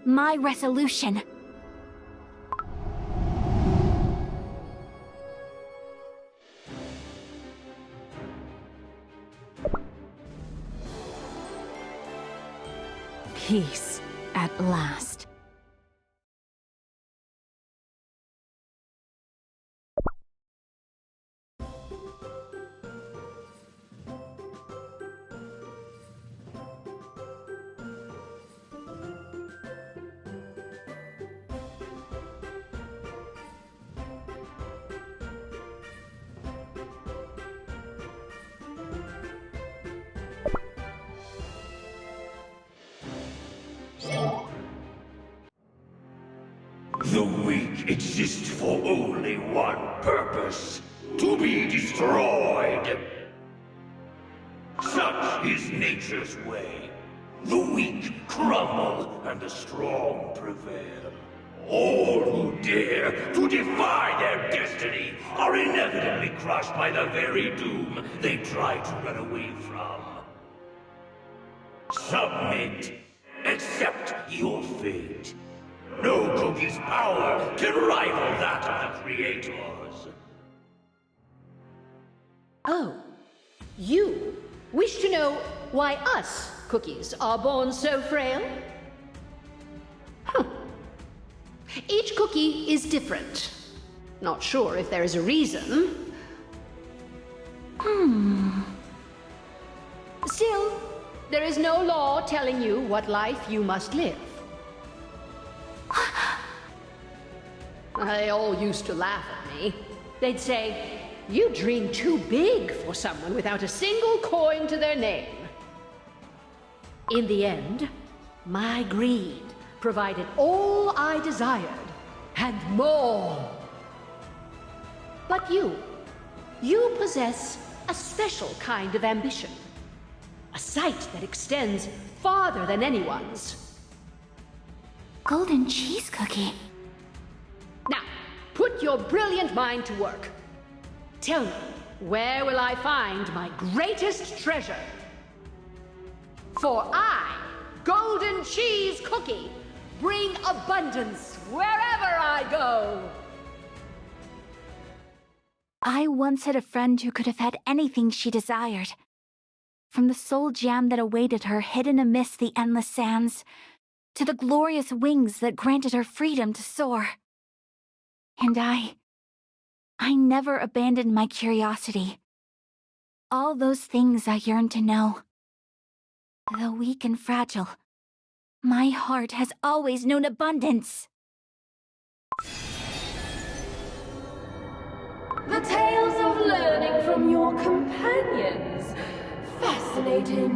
My resolution. Peace, at last. The weak exist for only one purpose: to be destroyed. Such is nature's way. The weak crumble and the strong prevail. All who dare to defy their destiny are inevitably crushed by the very doom they try to run away from. Submit. Accept your fate. No cookie's power can rival that of the creators. Oh, you wish to know why us cookies are born so frail? Each cookie is different. Not sure if there is a reason. Still, there is no law telling you what life you must live. They all used to laugh at me. They'd say, "You dream too big for someone without a single coin to their name." In the end, my greed provided all I desired, and more. But you possess a special kind of ambition. A sight that extends farther than anyone's. Golden cheese cookie. Now, put your brilliant mind to work. Tell me, where will I find my greatest treasure? For I, Golden Cheese Cookie, bring abundance wherever I go. I once had a friend who could have had anything she desired. From the soul gem that awaited her hidden amidst the endless sands, to the glorious wings that granted her freedom to soar. And I never abandoned my curiosity. All those things I yearned to know. Though weak and fragile, my heart has always known abundance. The tales of learning from your companions. Fascinating.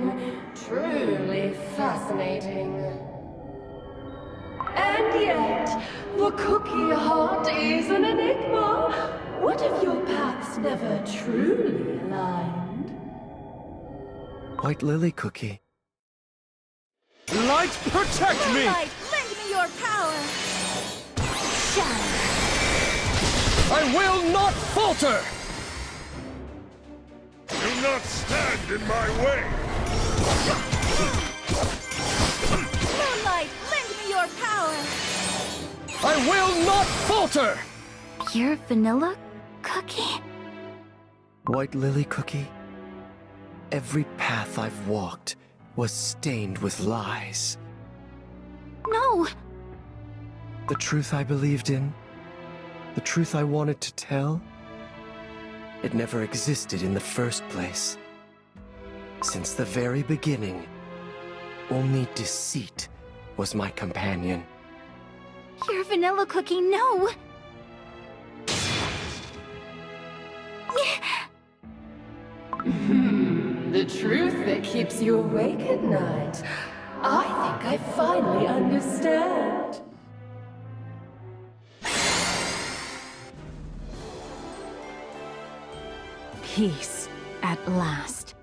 Truly fascinating. And yet, the cookie heart is an enigma. What if your paths never truly aligned? White Lily Cookie. Light, protect me! Moonlight, lend me your power! Shine! I will not falter! Do not stand in my way! Moonlight, lend me your power! I will not falter! Pure vanilla cookie? White Lily Cookie. Every path I've walked was stained with lies. No! The truth I believed in, the truth I wanted to tell, it never existed in the first place. Since the very beginning, only deceit was my companion. Pure vanilla cookie, no! The truth that keeps you awake at night. I think I finally understand. Peace at last.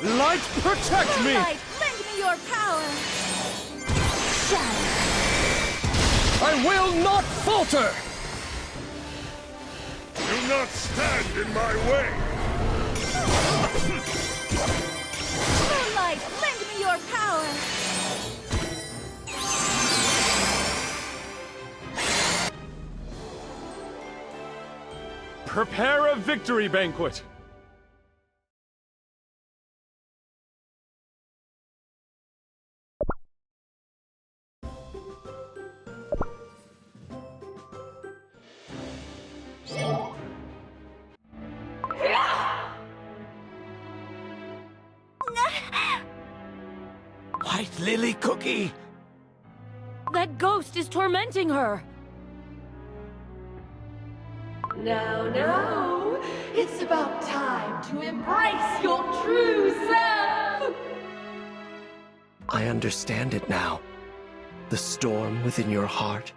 Light, protect me! Moonlight, lend me your power! Shine! I will not falter! Do not stand in my way! Moonlight, lend me your power! Prepare a victory banquet! Why White Lily Cookie! That ghost is tormenting her! No, it's about time to embrace your true self! I understand it now. The storm within your heart.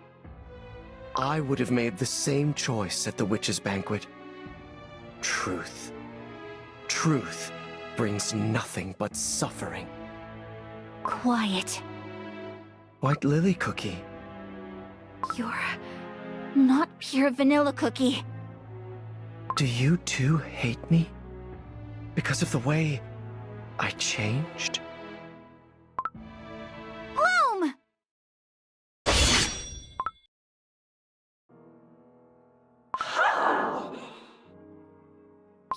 I would have made the same choice at the witches' banquet. Truth. Truth brings nothing but suffering. Quiet. White Lily Cookie. You're not pure vanilla cookie. Do you too hate me? Because of the way I changed? Bloom!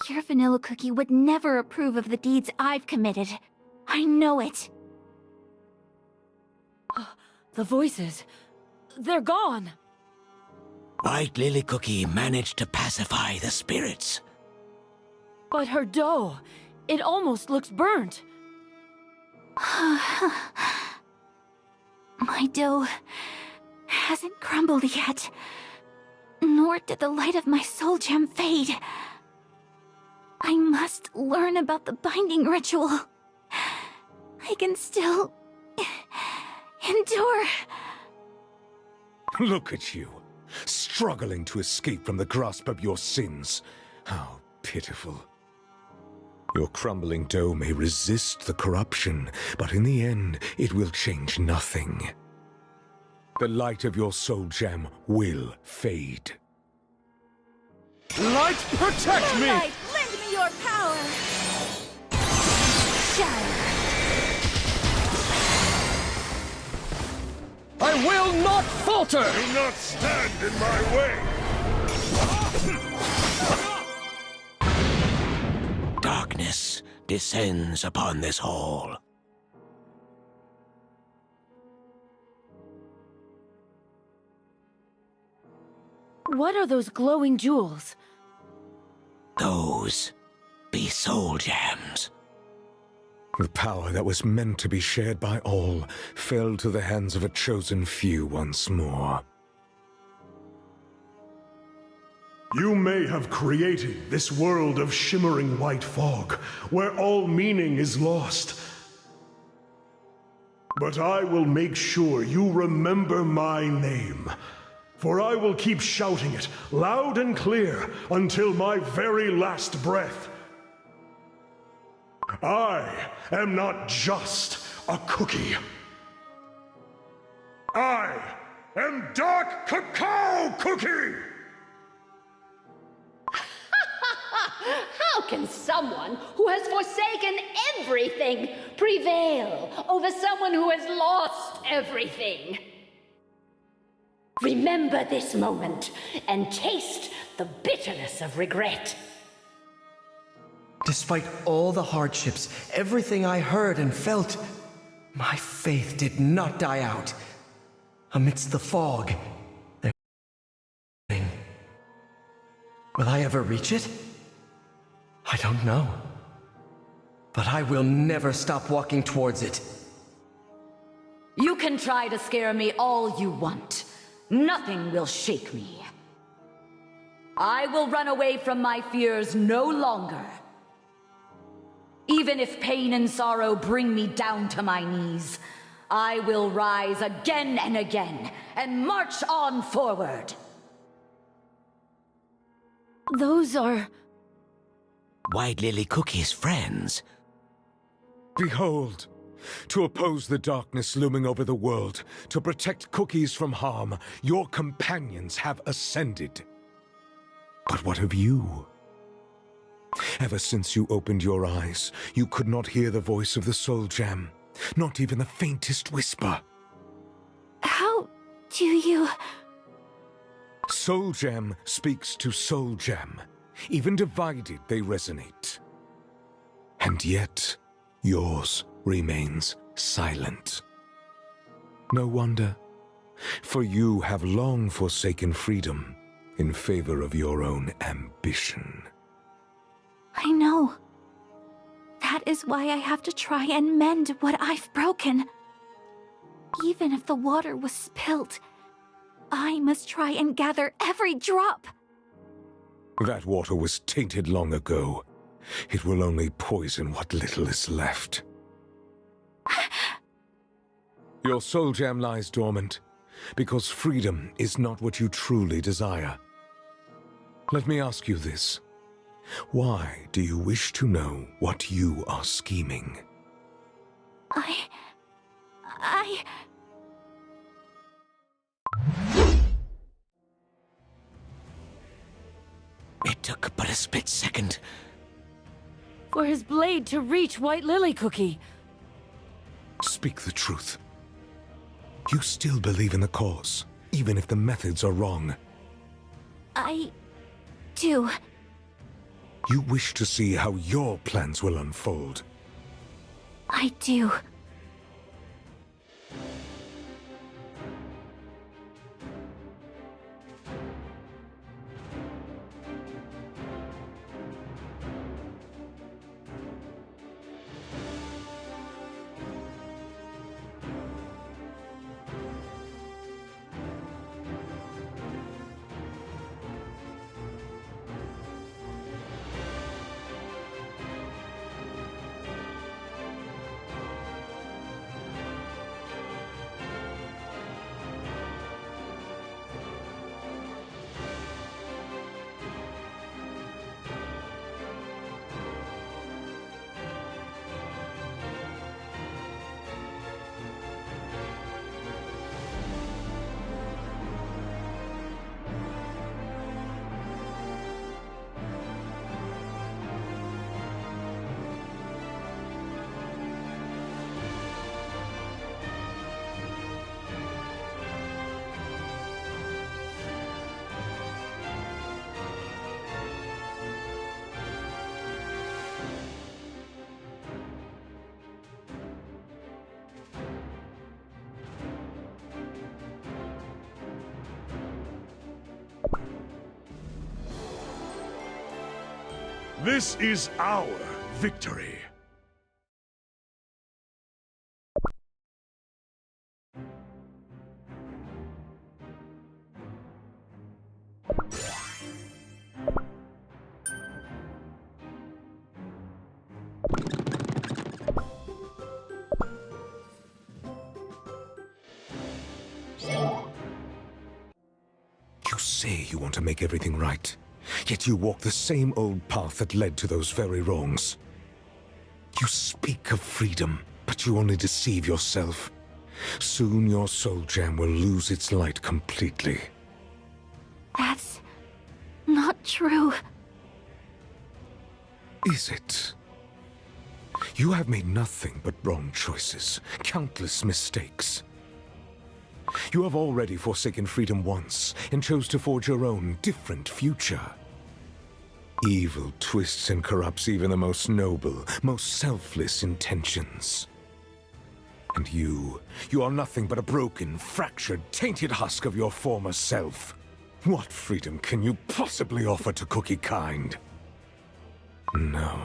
Pure vanilla cookie would never approve of the deeds I've committed. I know it. The voices. They're gone. White Lily Cookie managed to pacify the spirits. But her dough, it almost looks burnt. My dough hasn't crumbled yet. Nor did the light of my soul gem fade. I must learn about the binding ritual. I can still endure. Look at you, struggling to escape from the grasp of your sins. How pitiful. Your crumbling dough may resist the corruption, but in the end, it will change nothing. The light of your soul gem will fade. Light, protect me! Moonlight, lend me your power! Shatter! I will not falter! Do not stand in my way! Darkness descends upon this hall. What are those glowing jewels? Those be soul gems. The power that was meant to be shared by all fell to the hands of a chosen few once more. You may have created this world of shimmering white fog, where all meaning is lost. But I will make sure you remember my name, for I will keep shouting it loud and clear until my very last breath. I am not just a cookie. I am Dark Cacao Cookie! How can someone who has forsaken everything prevail over someone who has lost everything? Remember this moment and taste the bitterness of regret. Despite all the hardships, everything I heard and felt, my faith did not die out. Amidst the fog, there was nothing. Will I ever reach it? I don't know. But I will never stop walking towards it. You can try to scare me all you want. Nothing will shake me. I will run away from my fears no longer. Even if pain and sorrow bring me down to my knees, I will rise again and again and march on forward. Those are... White Lily Cookie's friends. Behold! To oppose the darkness looming over the world, to protect cookies from harm, your companions have ascended. But what of you? Ever since you opened your eyes, you could not hear the voice of the Soul Gem, not even the faintest whisper. How do you... Soul Gem speaks to Soul Gem. Even divided, they resonate. And yet, yours remains silent. No wonder, for you have long forsaken freedom in favor of your own ambition. I know. That is why I have to try and mend what I've broken. Even if the water was spilt, I must try and gather every drop. That water was tainted long ago. It will only poison what little is left. Your soul gem lies dormant, because freedom is not what you truly desire. Let me ask you this. Why do you wish to know what you are scheming? It took but a split second. For his blade to reach White Lily Cookie. Speak the truth. You still believe in the cause, even if the methods are wrong. I do. You wish to see how your plans will unfold. I do. This is our victory. You say you want to make everything right, yet you walk the same old path that led to those very wrongs. You speak of freedom, but you only deceive yourself. Soon your soul gem will lose its light completely. That's not true. Is it? You have made nothing but wrong choices, countless mistakes. You have already forsaken freedom once, and chose to forge your own, different future. Evil twists and corrupts even the most noble, most selfless intentions. And you are nothing but a broken, fractured, tainted husk of your former self. What freedom can you possibly offer to Cookie kind? No.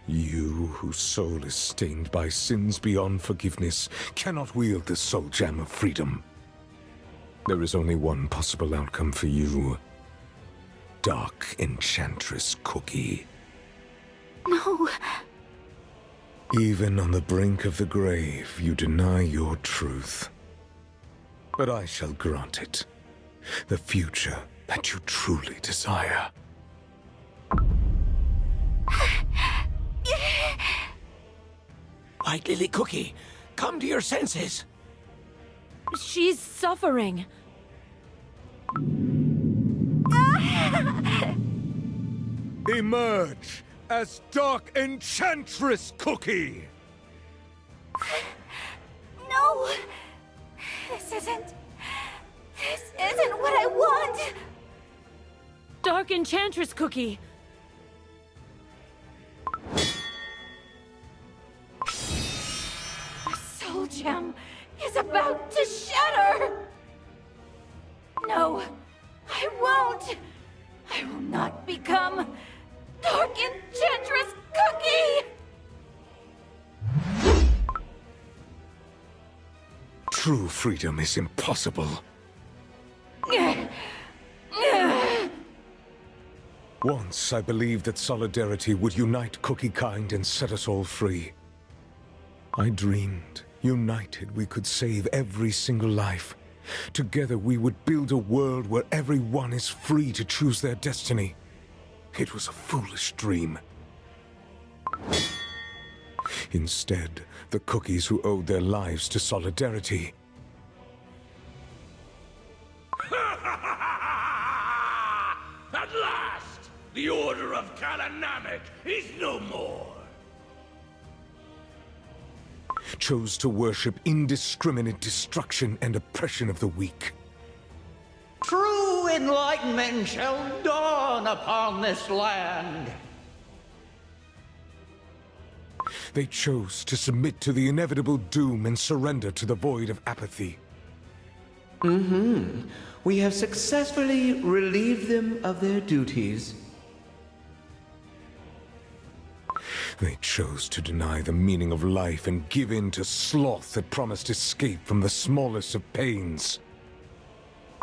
You, whose soul is stained by sins beyond forgiveness, cannot wield the soul gem of freedom. There is only one possible outcome for you. Dark Enchantress Cookie. No. Even on the brink of the grave, you deny your truth. But I shall grant it. The future that you truly desire. White Lily Cookie, come to your senses. She's suffering. Emerge as Dark Enchantress Cookie! No! This isn't what I want! Dark Enchantress Cookie! The soul gem is about to shatter! No, I won't! I will not become Dark Enchantress Cookie! True freedom is impossible. Once I believed that solidarity would unite Cookie Kind and set us all free. I dreamed, united, we could save every single life. Together we would build a world where everyone is free to choose their destiny. It was a foolish dream. Instead, the cookies who owed their lives to solidarity At last, the Order of Kalanamek is no more. chose to worship indiscriminate destruction and oppression of the weak. True enlightenment shall dawn upon this land. They chose to submit to the inevitable doom and surrender to the void of apathy. We have successfully relieved them of their duties. They chose to deny the meaning of life and give in to sloth that promised escape from the smallest of pains.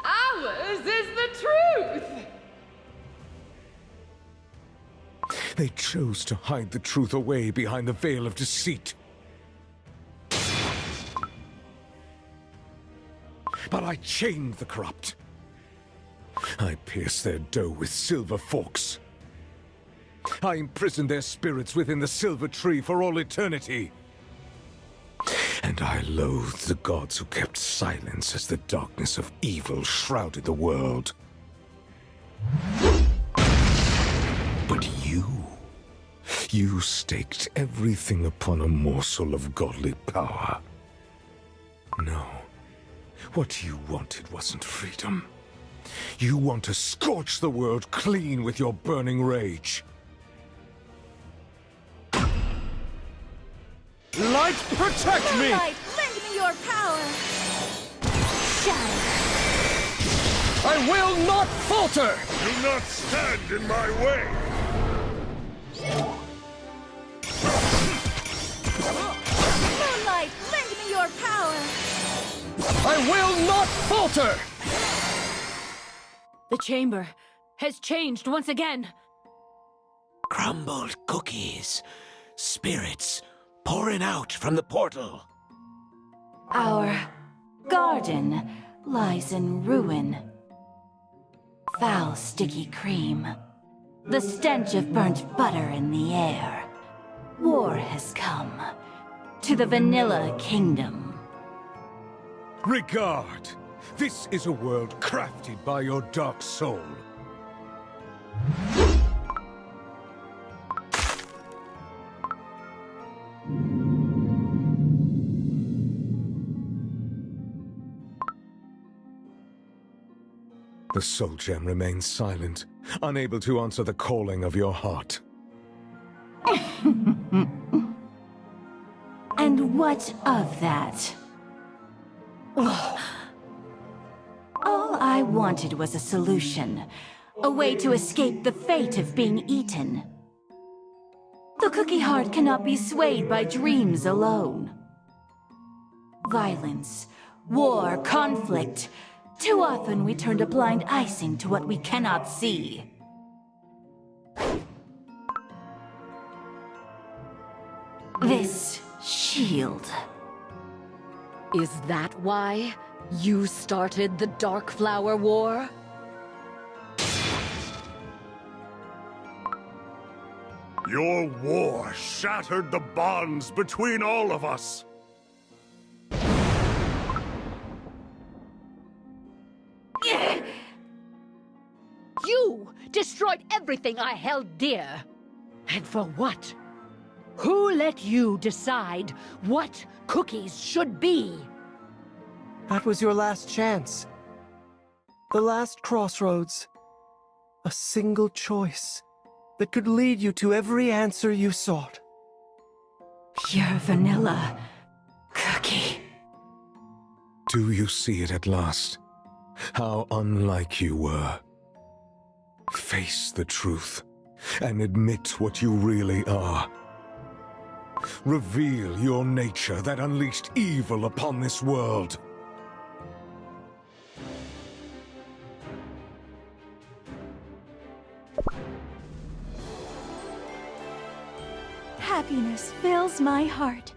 Ours is the truth! They chose to hide the truth away behind the veil of deceit. But I chained the corrupt. I pierced their dough with silver forks. I imprisoned their spirits within the silver tree for all eternity. And I loathed the gods who kept silence as the darkness of evil shrouded the world. But you staked everything upon a morsel of godly power. No, what you wanted wasn't freedom. You want to scorch the world clean with your burning rage. Light, protect me! Moonlight, lend me your power! Shine! I will not falter! Do not stand in my way! Moonlight, lend me your power! I will not falter! The chamber has changed once again. Crumbled cookies. Spirits pouring out from the portal. Our garden lies in ruin. Foul, sticky cream. The stench of burnt butter in the air. War has come to the Vanilla Kingdom. Regard! This is a world crafted by your dark soul. The Soul Gem remains silent, unable to answer the calling of your heart. And what of that? All I wanted was a solution. A way to escape the fate of being eaten. The cookie heart cannot be swayed by dreams alone. Violence, war, conflict. Too often we turn a blind icing to what we cannot see. This shield. Is that why you started the Dark Flower War? Your war shattered the bonds between all of us. You destroyed everything I held dear. And for what? Who let you decide what cookies should be? That was your last chance. The last crossroads. A single choice that could lead you to every answer you sought. Pure vanilla cookie. Do you see it at last? How unlike you were. Face the truth, and admit what you really are. Reveal your nature that unleashed evil upon this world. Happiness fills my heart.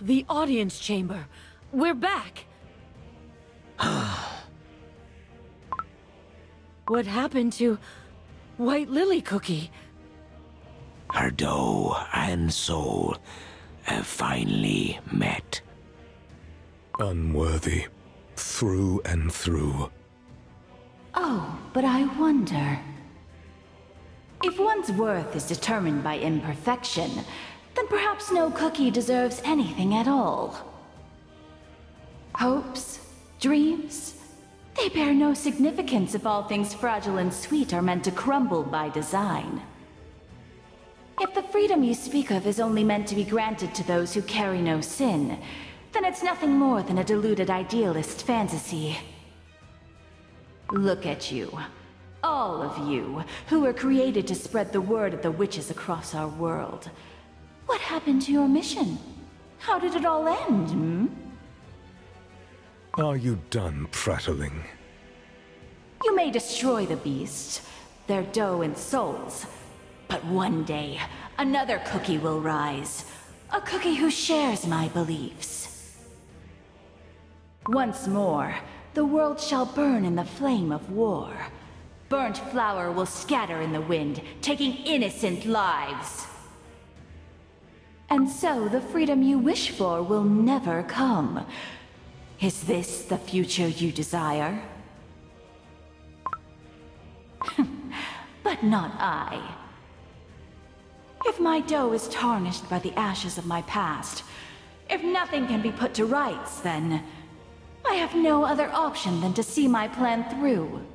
The audience chamber. We're back. What happened to White Lily Cookie? Her dough and soul have finally met. Unworthy. Through and through. Oh, but I wonder. If one's worth is determined by imperfection, then perhaps no cookie deserves anything at all. Hopes, dreams, they bear no significance if all things fragile and sweet are meant to crumble by design. If the freedom you speak of is only meant to be granted to those who carry no sin, then it's nothing more than a deluded idealist fantasy. Look at you. All of you, who were created to spread the word of the witches across our world. What happened to your mission? How did it all end, hmm? Are you done prattling? You may destroy the beasts, their dough and souls, but one day, another cookie will rise. A cookie who shares my beliefs. Once more, the world shall burn in the flame of war. Burnt flour will scatter in the wind, taking innocent lives. And so the freedom you wish for will never come. Is this the future you desire? But not I. If my dough is tarnished by the ashes of my past, if nothing can be put to rights, then I have no other option than to see my plan through.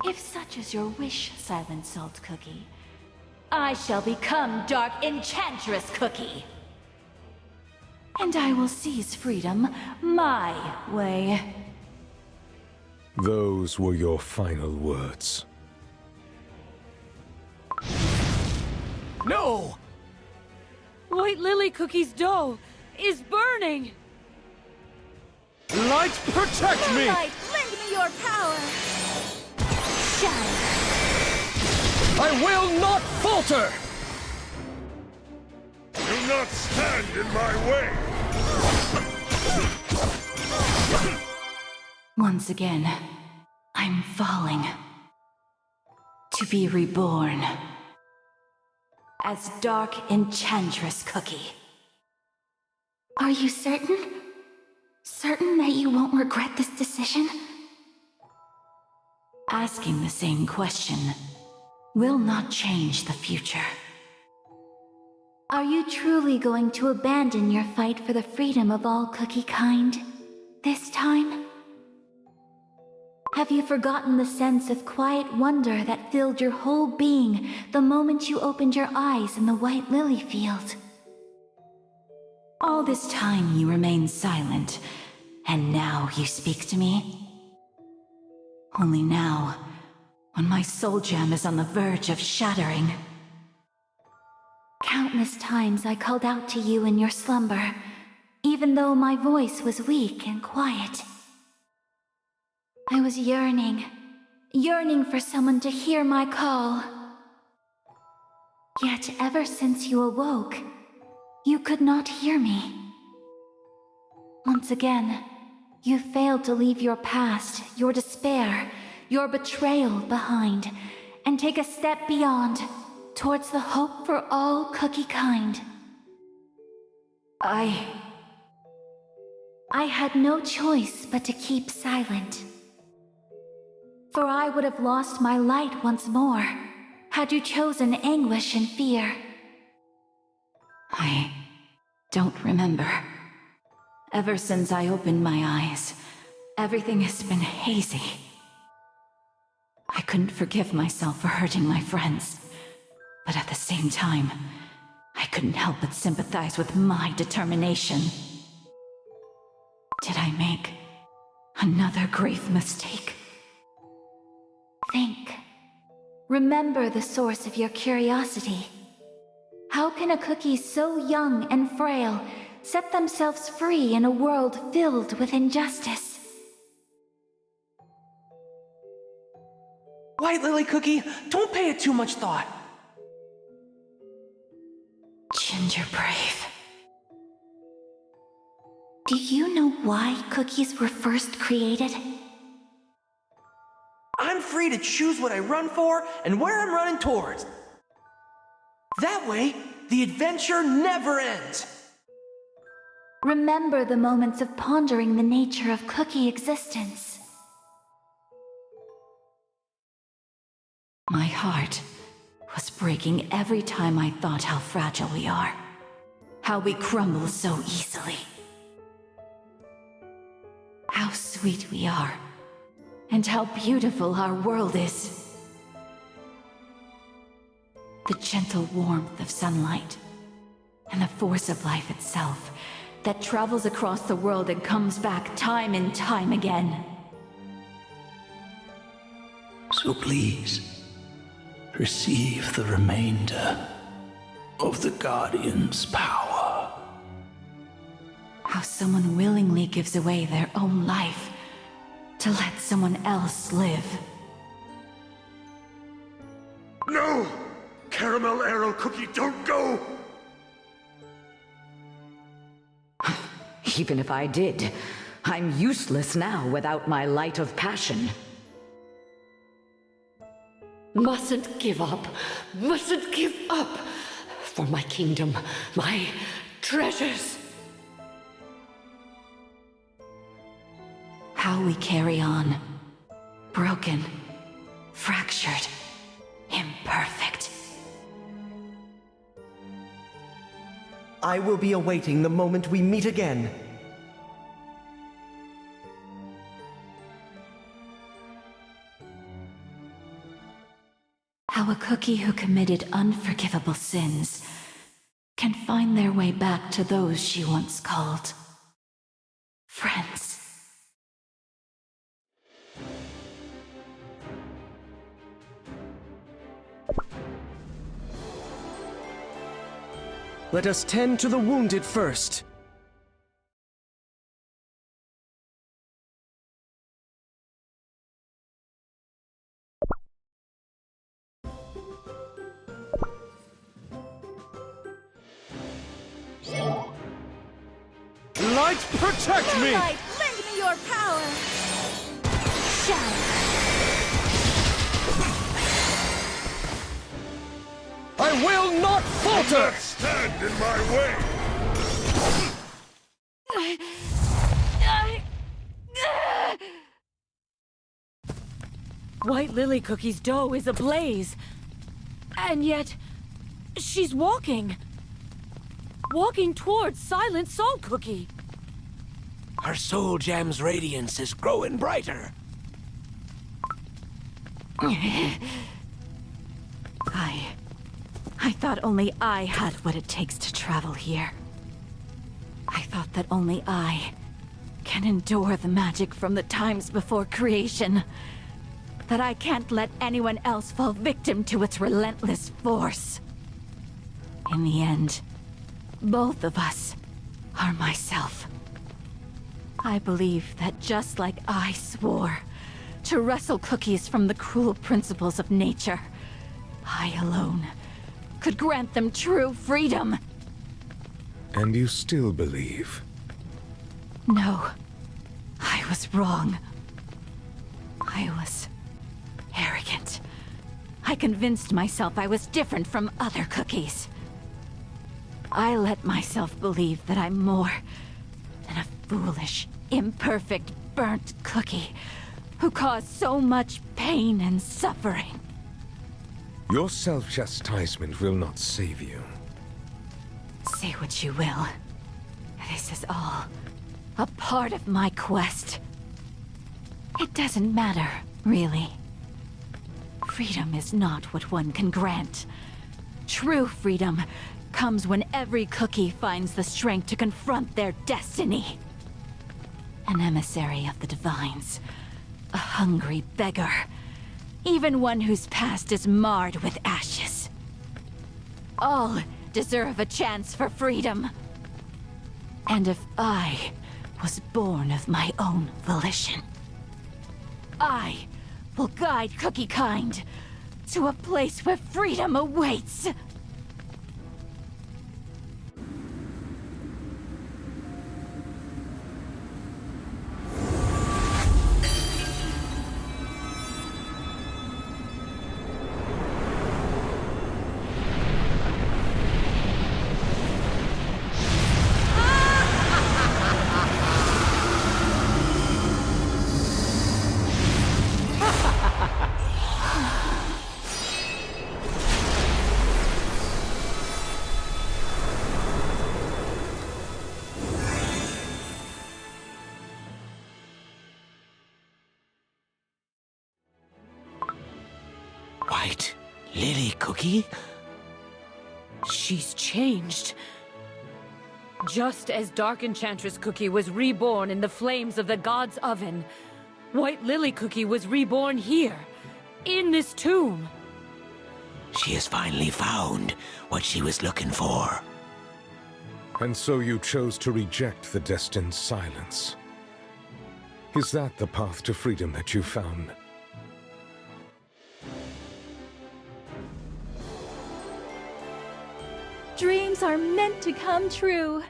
If such is your wish, Silent Salt Cookie, I shall become Dark Enchantress Cookie. And I will seize freedom my way. Those were your final words. No! White Lily Cookie's dough is burning! Light, protect me! Moonlight, lend me your power! Shine! I will not falter! Do not stand in my way! Once again, I'm falling. To be reborn. As Dark Enchantress Cookie. Are you certain? Certain that you won't regret this decision? Asking the same question will not change the future. Are you truly going to abandon your fight for the freedom of all cookie kind this time? Have you forgotten the sense of quiet wonder that filled your whole being the moment you opened your eyes in the White Lily Field? All this time you remained silent, and now you speak to me? Only now, when my soul gem is on the verge of shattering. Countless times I called out to you in your slumber, even though my voice was weak and quiet. I was yearning for someone to hear my call. Yet ever since you awoke, you could not hear me. Once again, you failed to leave your past, your despair, your betrayal behind, and take a step beyond, towards the hope for all cookie kind. I had no choice but to keep silent. For I would have lost my light once more, had you chosen anguish and fear. I don't remember. Ever since I opened my eyes, everything has been hazy. I couldn't forgive myself for hurting my friends, but at the same time, I couldn't help but sympathize with my determination. Did I make another grave mistake? Think. Remember the source of your curiosity. How can a cookie so young and frail set themselves free in a world filled with injustice? White Lily Cookie, don't pay it too much thought. Ginger Brave. Do you know why cookies were first created? I'm free to choose what I run for and where I'm running towards. That way, the adventure never ends. Remember the moments of pondering the nature of cookie existence. My heart was breaking every time I thought how fragile we are. How we crumble so easily. How sweet we are. And how beautiful our world is. The gentle warmth of sunlight. And the force of life itself that travels across the world and comes back time and time again. So please, receive the remainder of the Guardian's power. How someone willingly gives away their own life to let someone else live. No! Caramel Arrow Cookie, don't go! Even if I did, I'm useless now without my light of passion. Mustn't give up. Mustn't give up. For my kingdom, my treasures. How we carry on. Broken. Fractured. Imperfect. I will be awaiting the moment we meet again. How a cookie who committed unforgivable sins can find their way back to those she once called friends. Let us tend to the wounded first. Light, protect me! Moonlight, lend me your power! Shine! I will not falter! Stand in my way! White Lily Cookie's dough is ablaze. And yet, she's walking. Walking towards Silent Salt Cookie. Her soul gem's radiance is growing brighter. I thought only I had what it takes to travel here. I thought that only I can endure the magic from the times before creation. That I can't let anyone else fall victim to its relentless force. In the end, both of us are myself. I believe that just like I swore to wrestle cookies from the cruel principles of nature, I alone could grant them true freedom. And you still believe? No, I was wrong. I was arrogant. I convinced myself I was different from other cookies. I let myself believe that I'm more than a foolish, imperfect, burnt cookie who caused so much pain and suffering. Your self-chastisement will not save you. Say what you will. This is all a part of my quest. It doesn't matter, really. Freedom is not what one can grant. True freedom comes when every cookie finds the strength to confront their destiny. An emissary of the Divines. A hungry beggar. even one whose past is marred with ashes. All deserve a chance for freedom. And if I was born of my own volition, I will guide Cookie Kind to a place where freedom awaits. White Lily Cookie? She's changed. Just as Dark Enchantress Cookie was reborn in the flames of the God's Oven, White Lily Cookie was reborn here, in this tomb. She has finally found what she was looking for. And so you chose to reject the destined silence. Is that the path to freedom that you found? Dreams are meant to come true.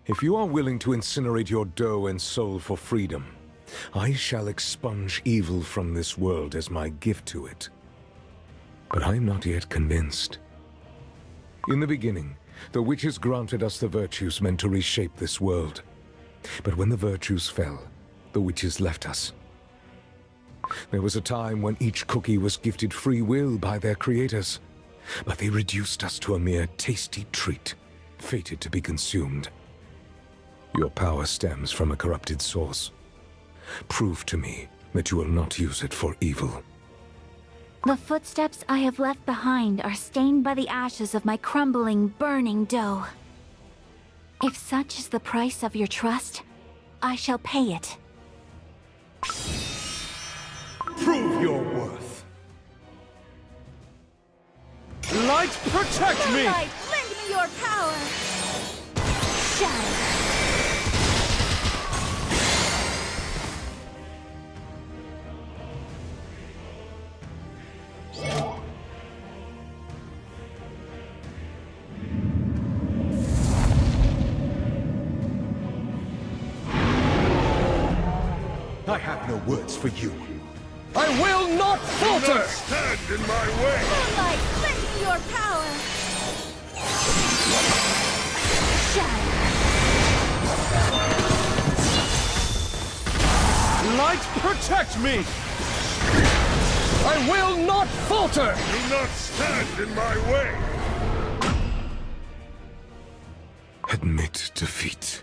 If you are willing to incinerate your dough and soul for freedom, I shall expunge evil from this world as my gift to it. But I am not yet convinced. In the beginning, the witches granted us the virtues meant to reshape this world. But when the virtues fell, the witches left us. There was a time when each cookie was gifted free will by their creators, but they reduced us to a mere tasty treat, fated to be consumed. Your power stems from a corrupted source. Prove to me that you will not use it for evil. The footsteps I have left behind are stained by the ashes of my crumbling, burning dough. If such is the price of your trust, I shall pay it. Prove your worth. Light, protect me! Light, lend me your power! Shadow. I have no words for you. I will not falter! Do not stand in my way! Moonlight, lend me your power! Shadow. Light, protect me! I will not falter! Do not stand in my way! Admit defeat.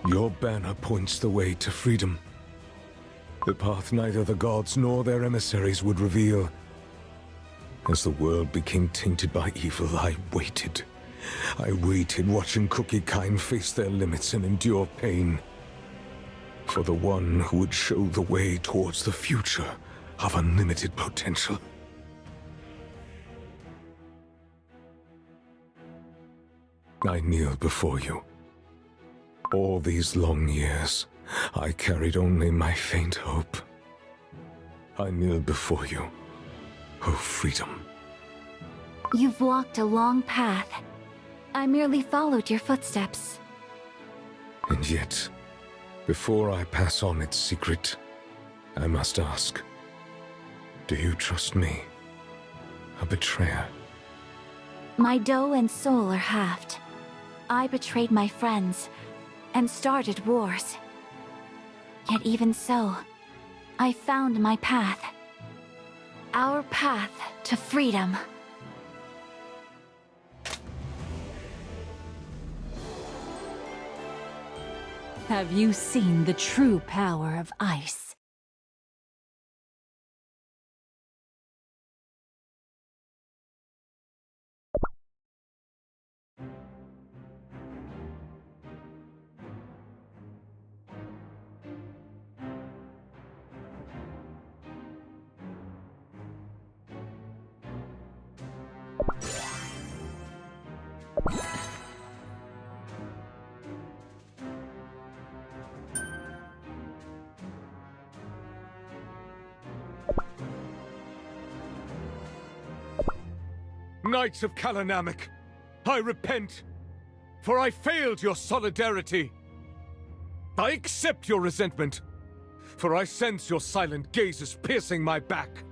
Your banner points the way to freedom. The path neither the gods nor their emissaries would reveal. As the world became tainted by evil, I waited. I waited, watching Cookie Kind face their limits and endure pain. For the one who would show the way towards the future of unlimited potential. I kneel before you. All these long years, I carried only my faint hope. I kneel before you, oh freedom. You've walked a long path. I merely followed your footsteps. And yet, before I pass on its secret, I must ask, Do you trust me? A betrayer? My do and soul are halved. I betrayed my friends and started wars. Yet even so, I found my path. Our path to freedom. Have you seen the true power of ice? Knights of Kalanamek, I repent, for I failed your solidarity. I accept your resentment, for I sense your silent gazes piercing my back.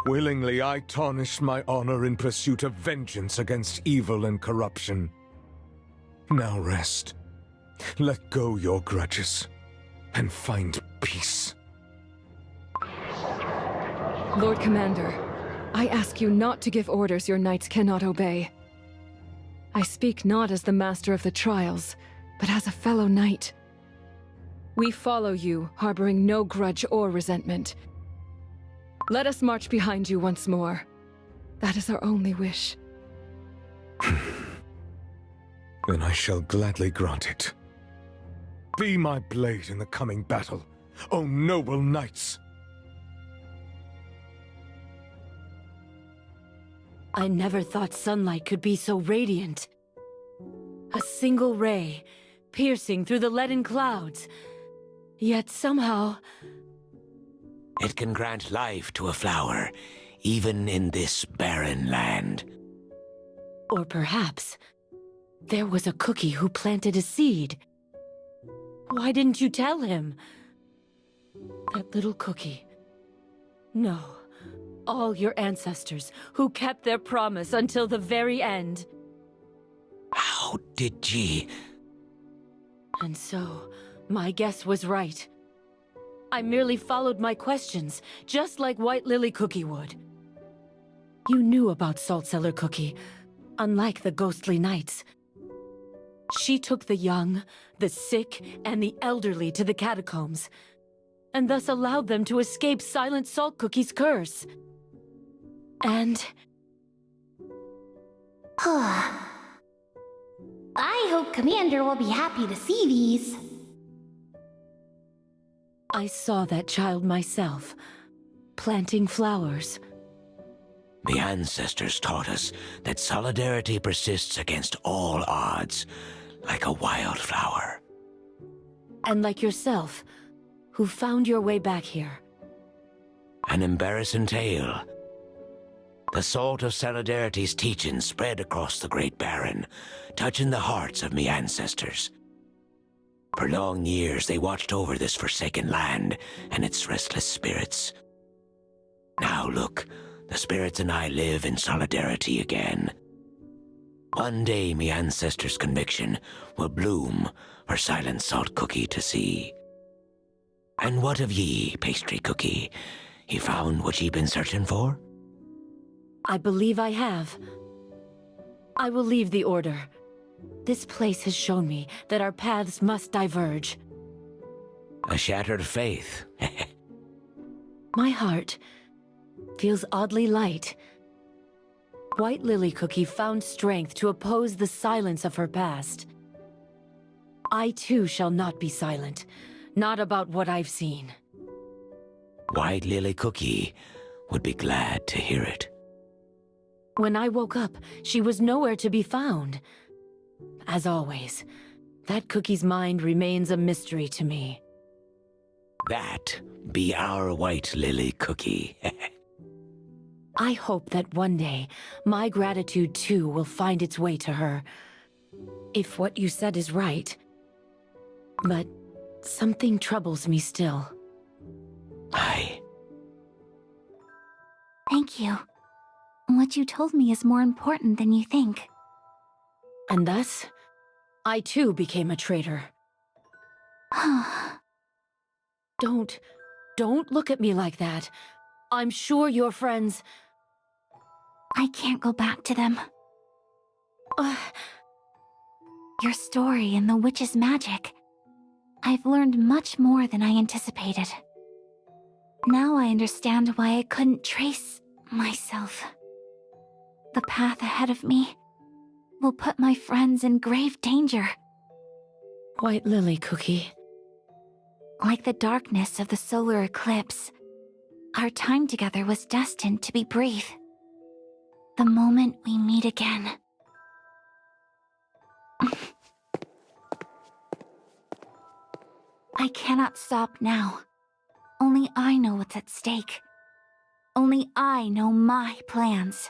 Willingly I tarnished my honor in pursuit of vengeance against evil and corruption. Now rest. Let go your grudges, and find peace. Lord Commander, I ask you not to give orders your knights cannot obey. I speak not as the master of the trials, but as a fellow knight. We follow you, harboring no grudge or resentment. Let us march behind you once more. That is our only wish. Then I shall gladly grant it. Be my blade in the coming battle, O noble knights! I never thought sunlight could be so radiant. A single ray, piercing through the leaden clouds. Yet somehow... It can grant life to a flower, even in this barren land. Or perhaps, there was a cookie who planted a seed. Why didn't you tell him? That little cookie. No. All your ancestors, who kept their promise until the very end. How did ye... And so, my guess was right. I merely followed my questions, just like White Lily Cookie would. You knew about Saltcellar Cookie, unlike the ghostly knights. She took the young, the sick, and the elderly to the catacombs, and thus allowed them to escape Silent Salt Cookie's curse. And... I hope Commander will be happy to see these. I saw that child myself, planting flowers. The ancestors taught us that solidarity persists against all odds, like a wildflower. And like yourself, who found your way back here. An embarrassing tale. The salt of Solidarity's teaching spread across the Great Barren, touching the hearts of me ancestors. For long years they watched over this forsaken land and its restless spirits. Now look, the spirits and I live in solidarity again. One day me ancestors' conviction will bloom for Silent Salt Cookie to see. And what of ye, Pastry Cookie? You found what ye been searching for? I believe I have. I will leave the Order. This place has shown me that our paths must diverge. A shattered faith. My heart feels oddly light. White Lily Cookie found strength to oppose the silence of her past. I too shall not be silent, not about what I've seen. White Lily Cookie would be glad to hear it. When I woke up, she was nowhere to be found. As always, that cookie's mind remains a mystery to me. That be our White Lily Cookie. I hope that one day, my gratitude too will find its way to her. If what you said is right. But something troubles me still. Aye. Thank you. What you told me is more important than you think. And thus, I too became a traitor. Don't look at me like that. I'm sure your friends... I can't go back to them. Your story and the witch's magic. I've learned much more than I anticipated. Now I understand why I couldn't trace myself. The path ahead of me will put my friends in grave danger. White Lily Cookie. Like the darkness of the solar eclipse, our time together was destined to be brief. The moment we meet again. I cannot stop now. Only I know what's at stake. Only I know my plans.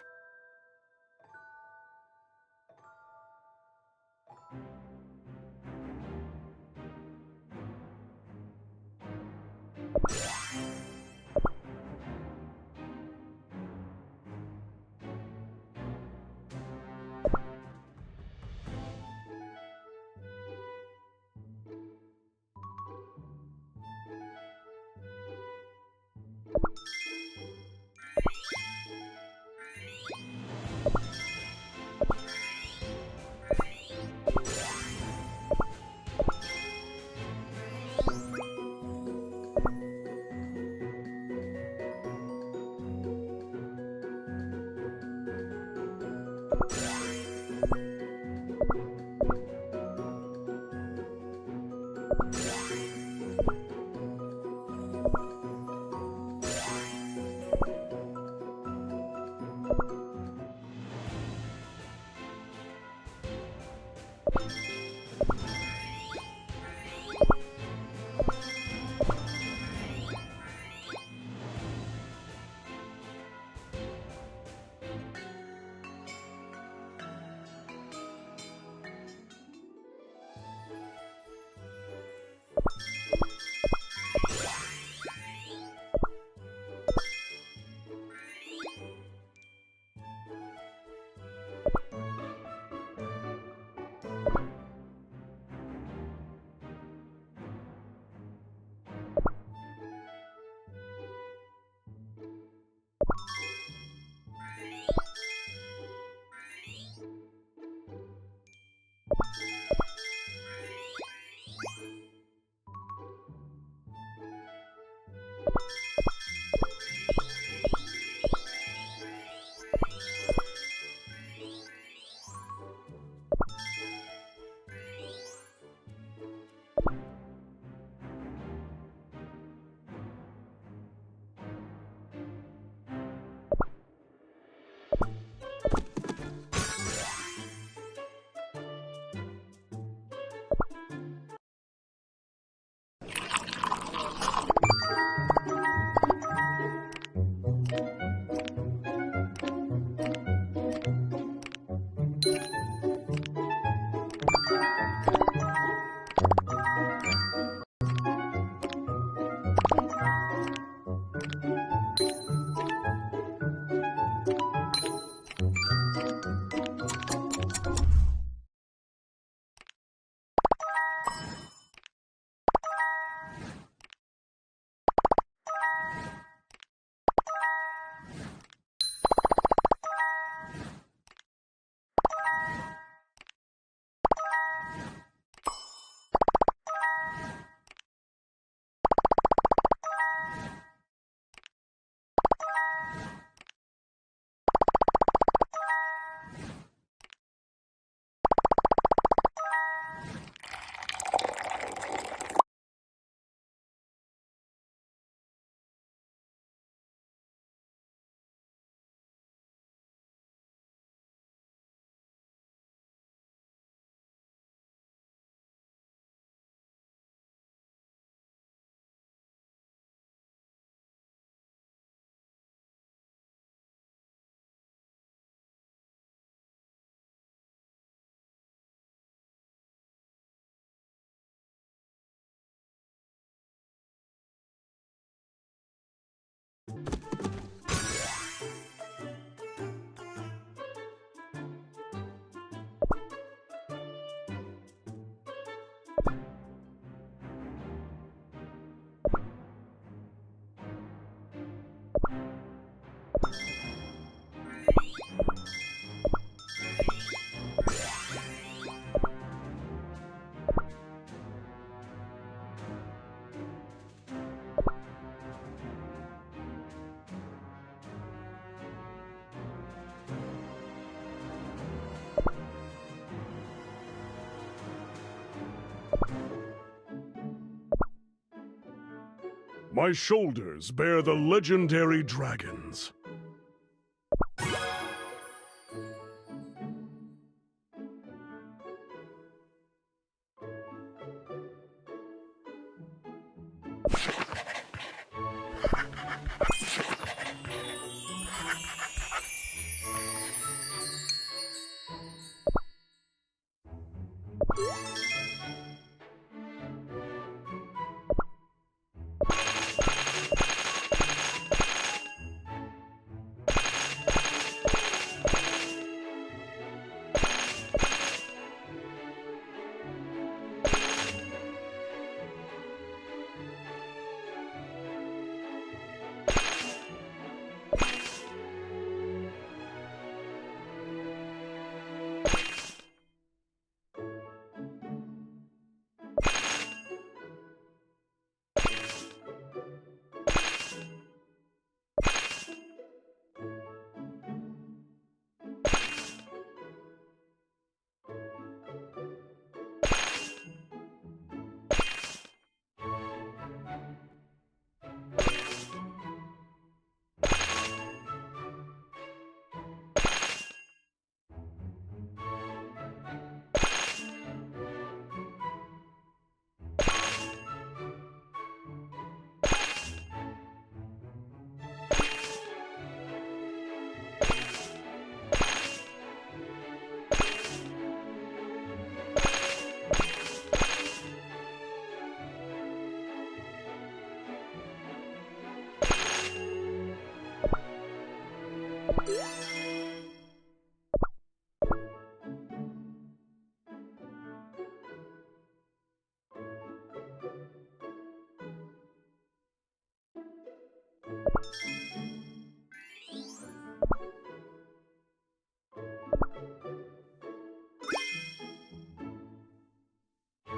My shoulders bear the legendary dragons.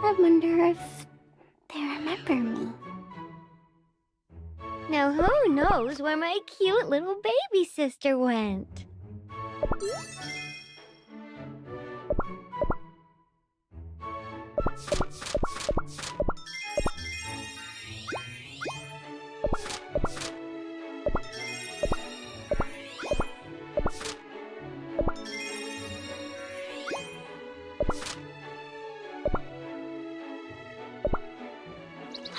I wonder if they remember me. Now who knows where my cute little baby sister went?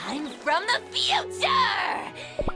I'm from the future!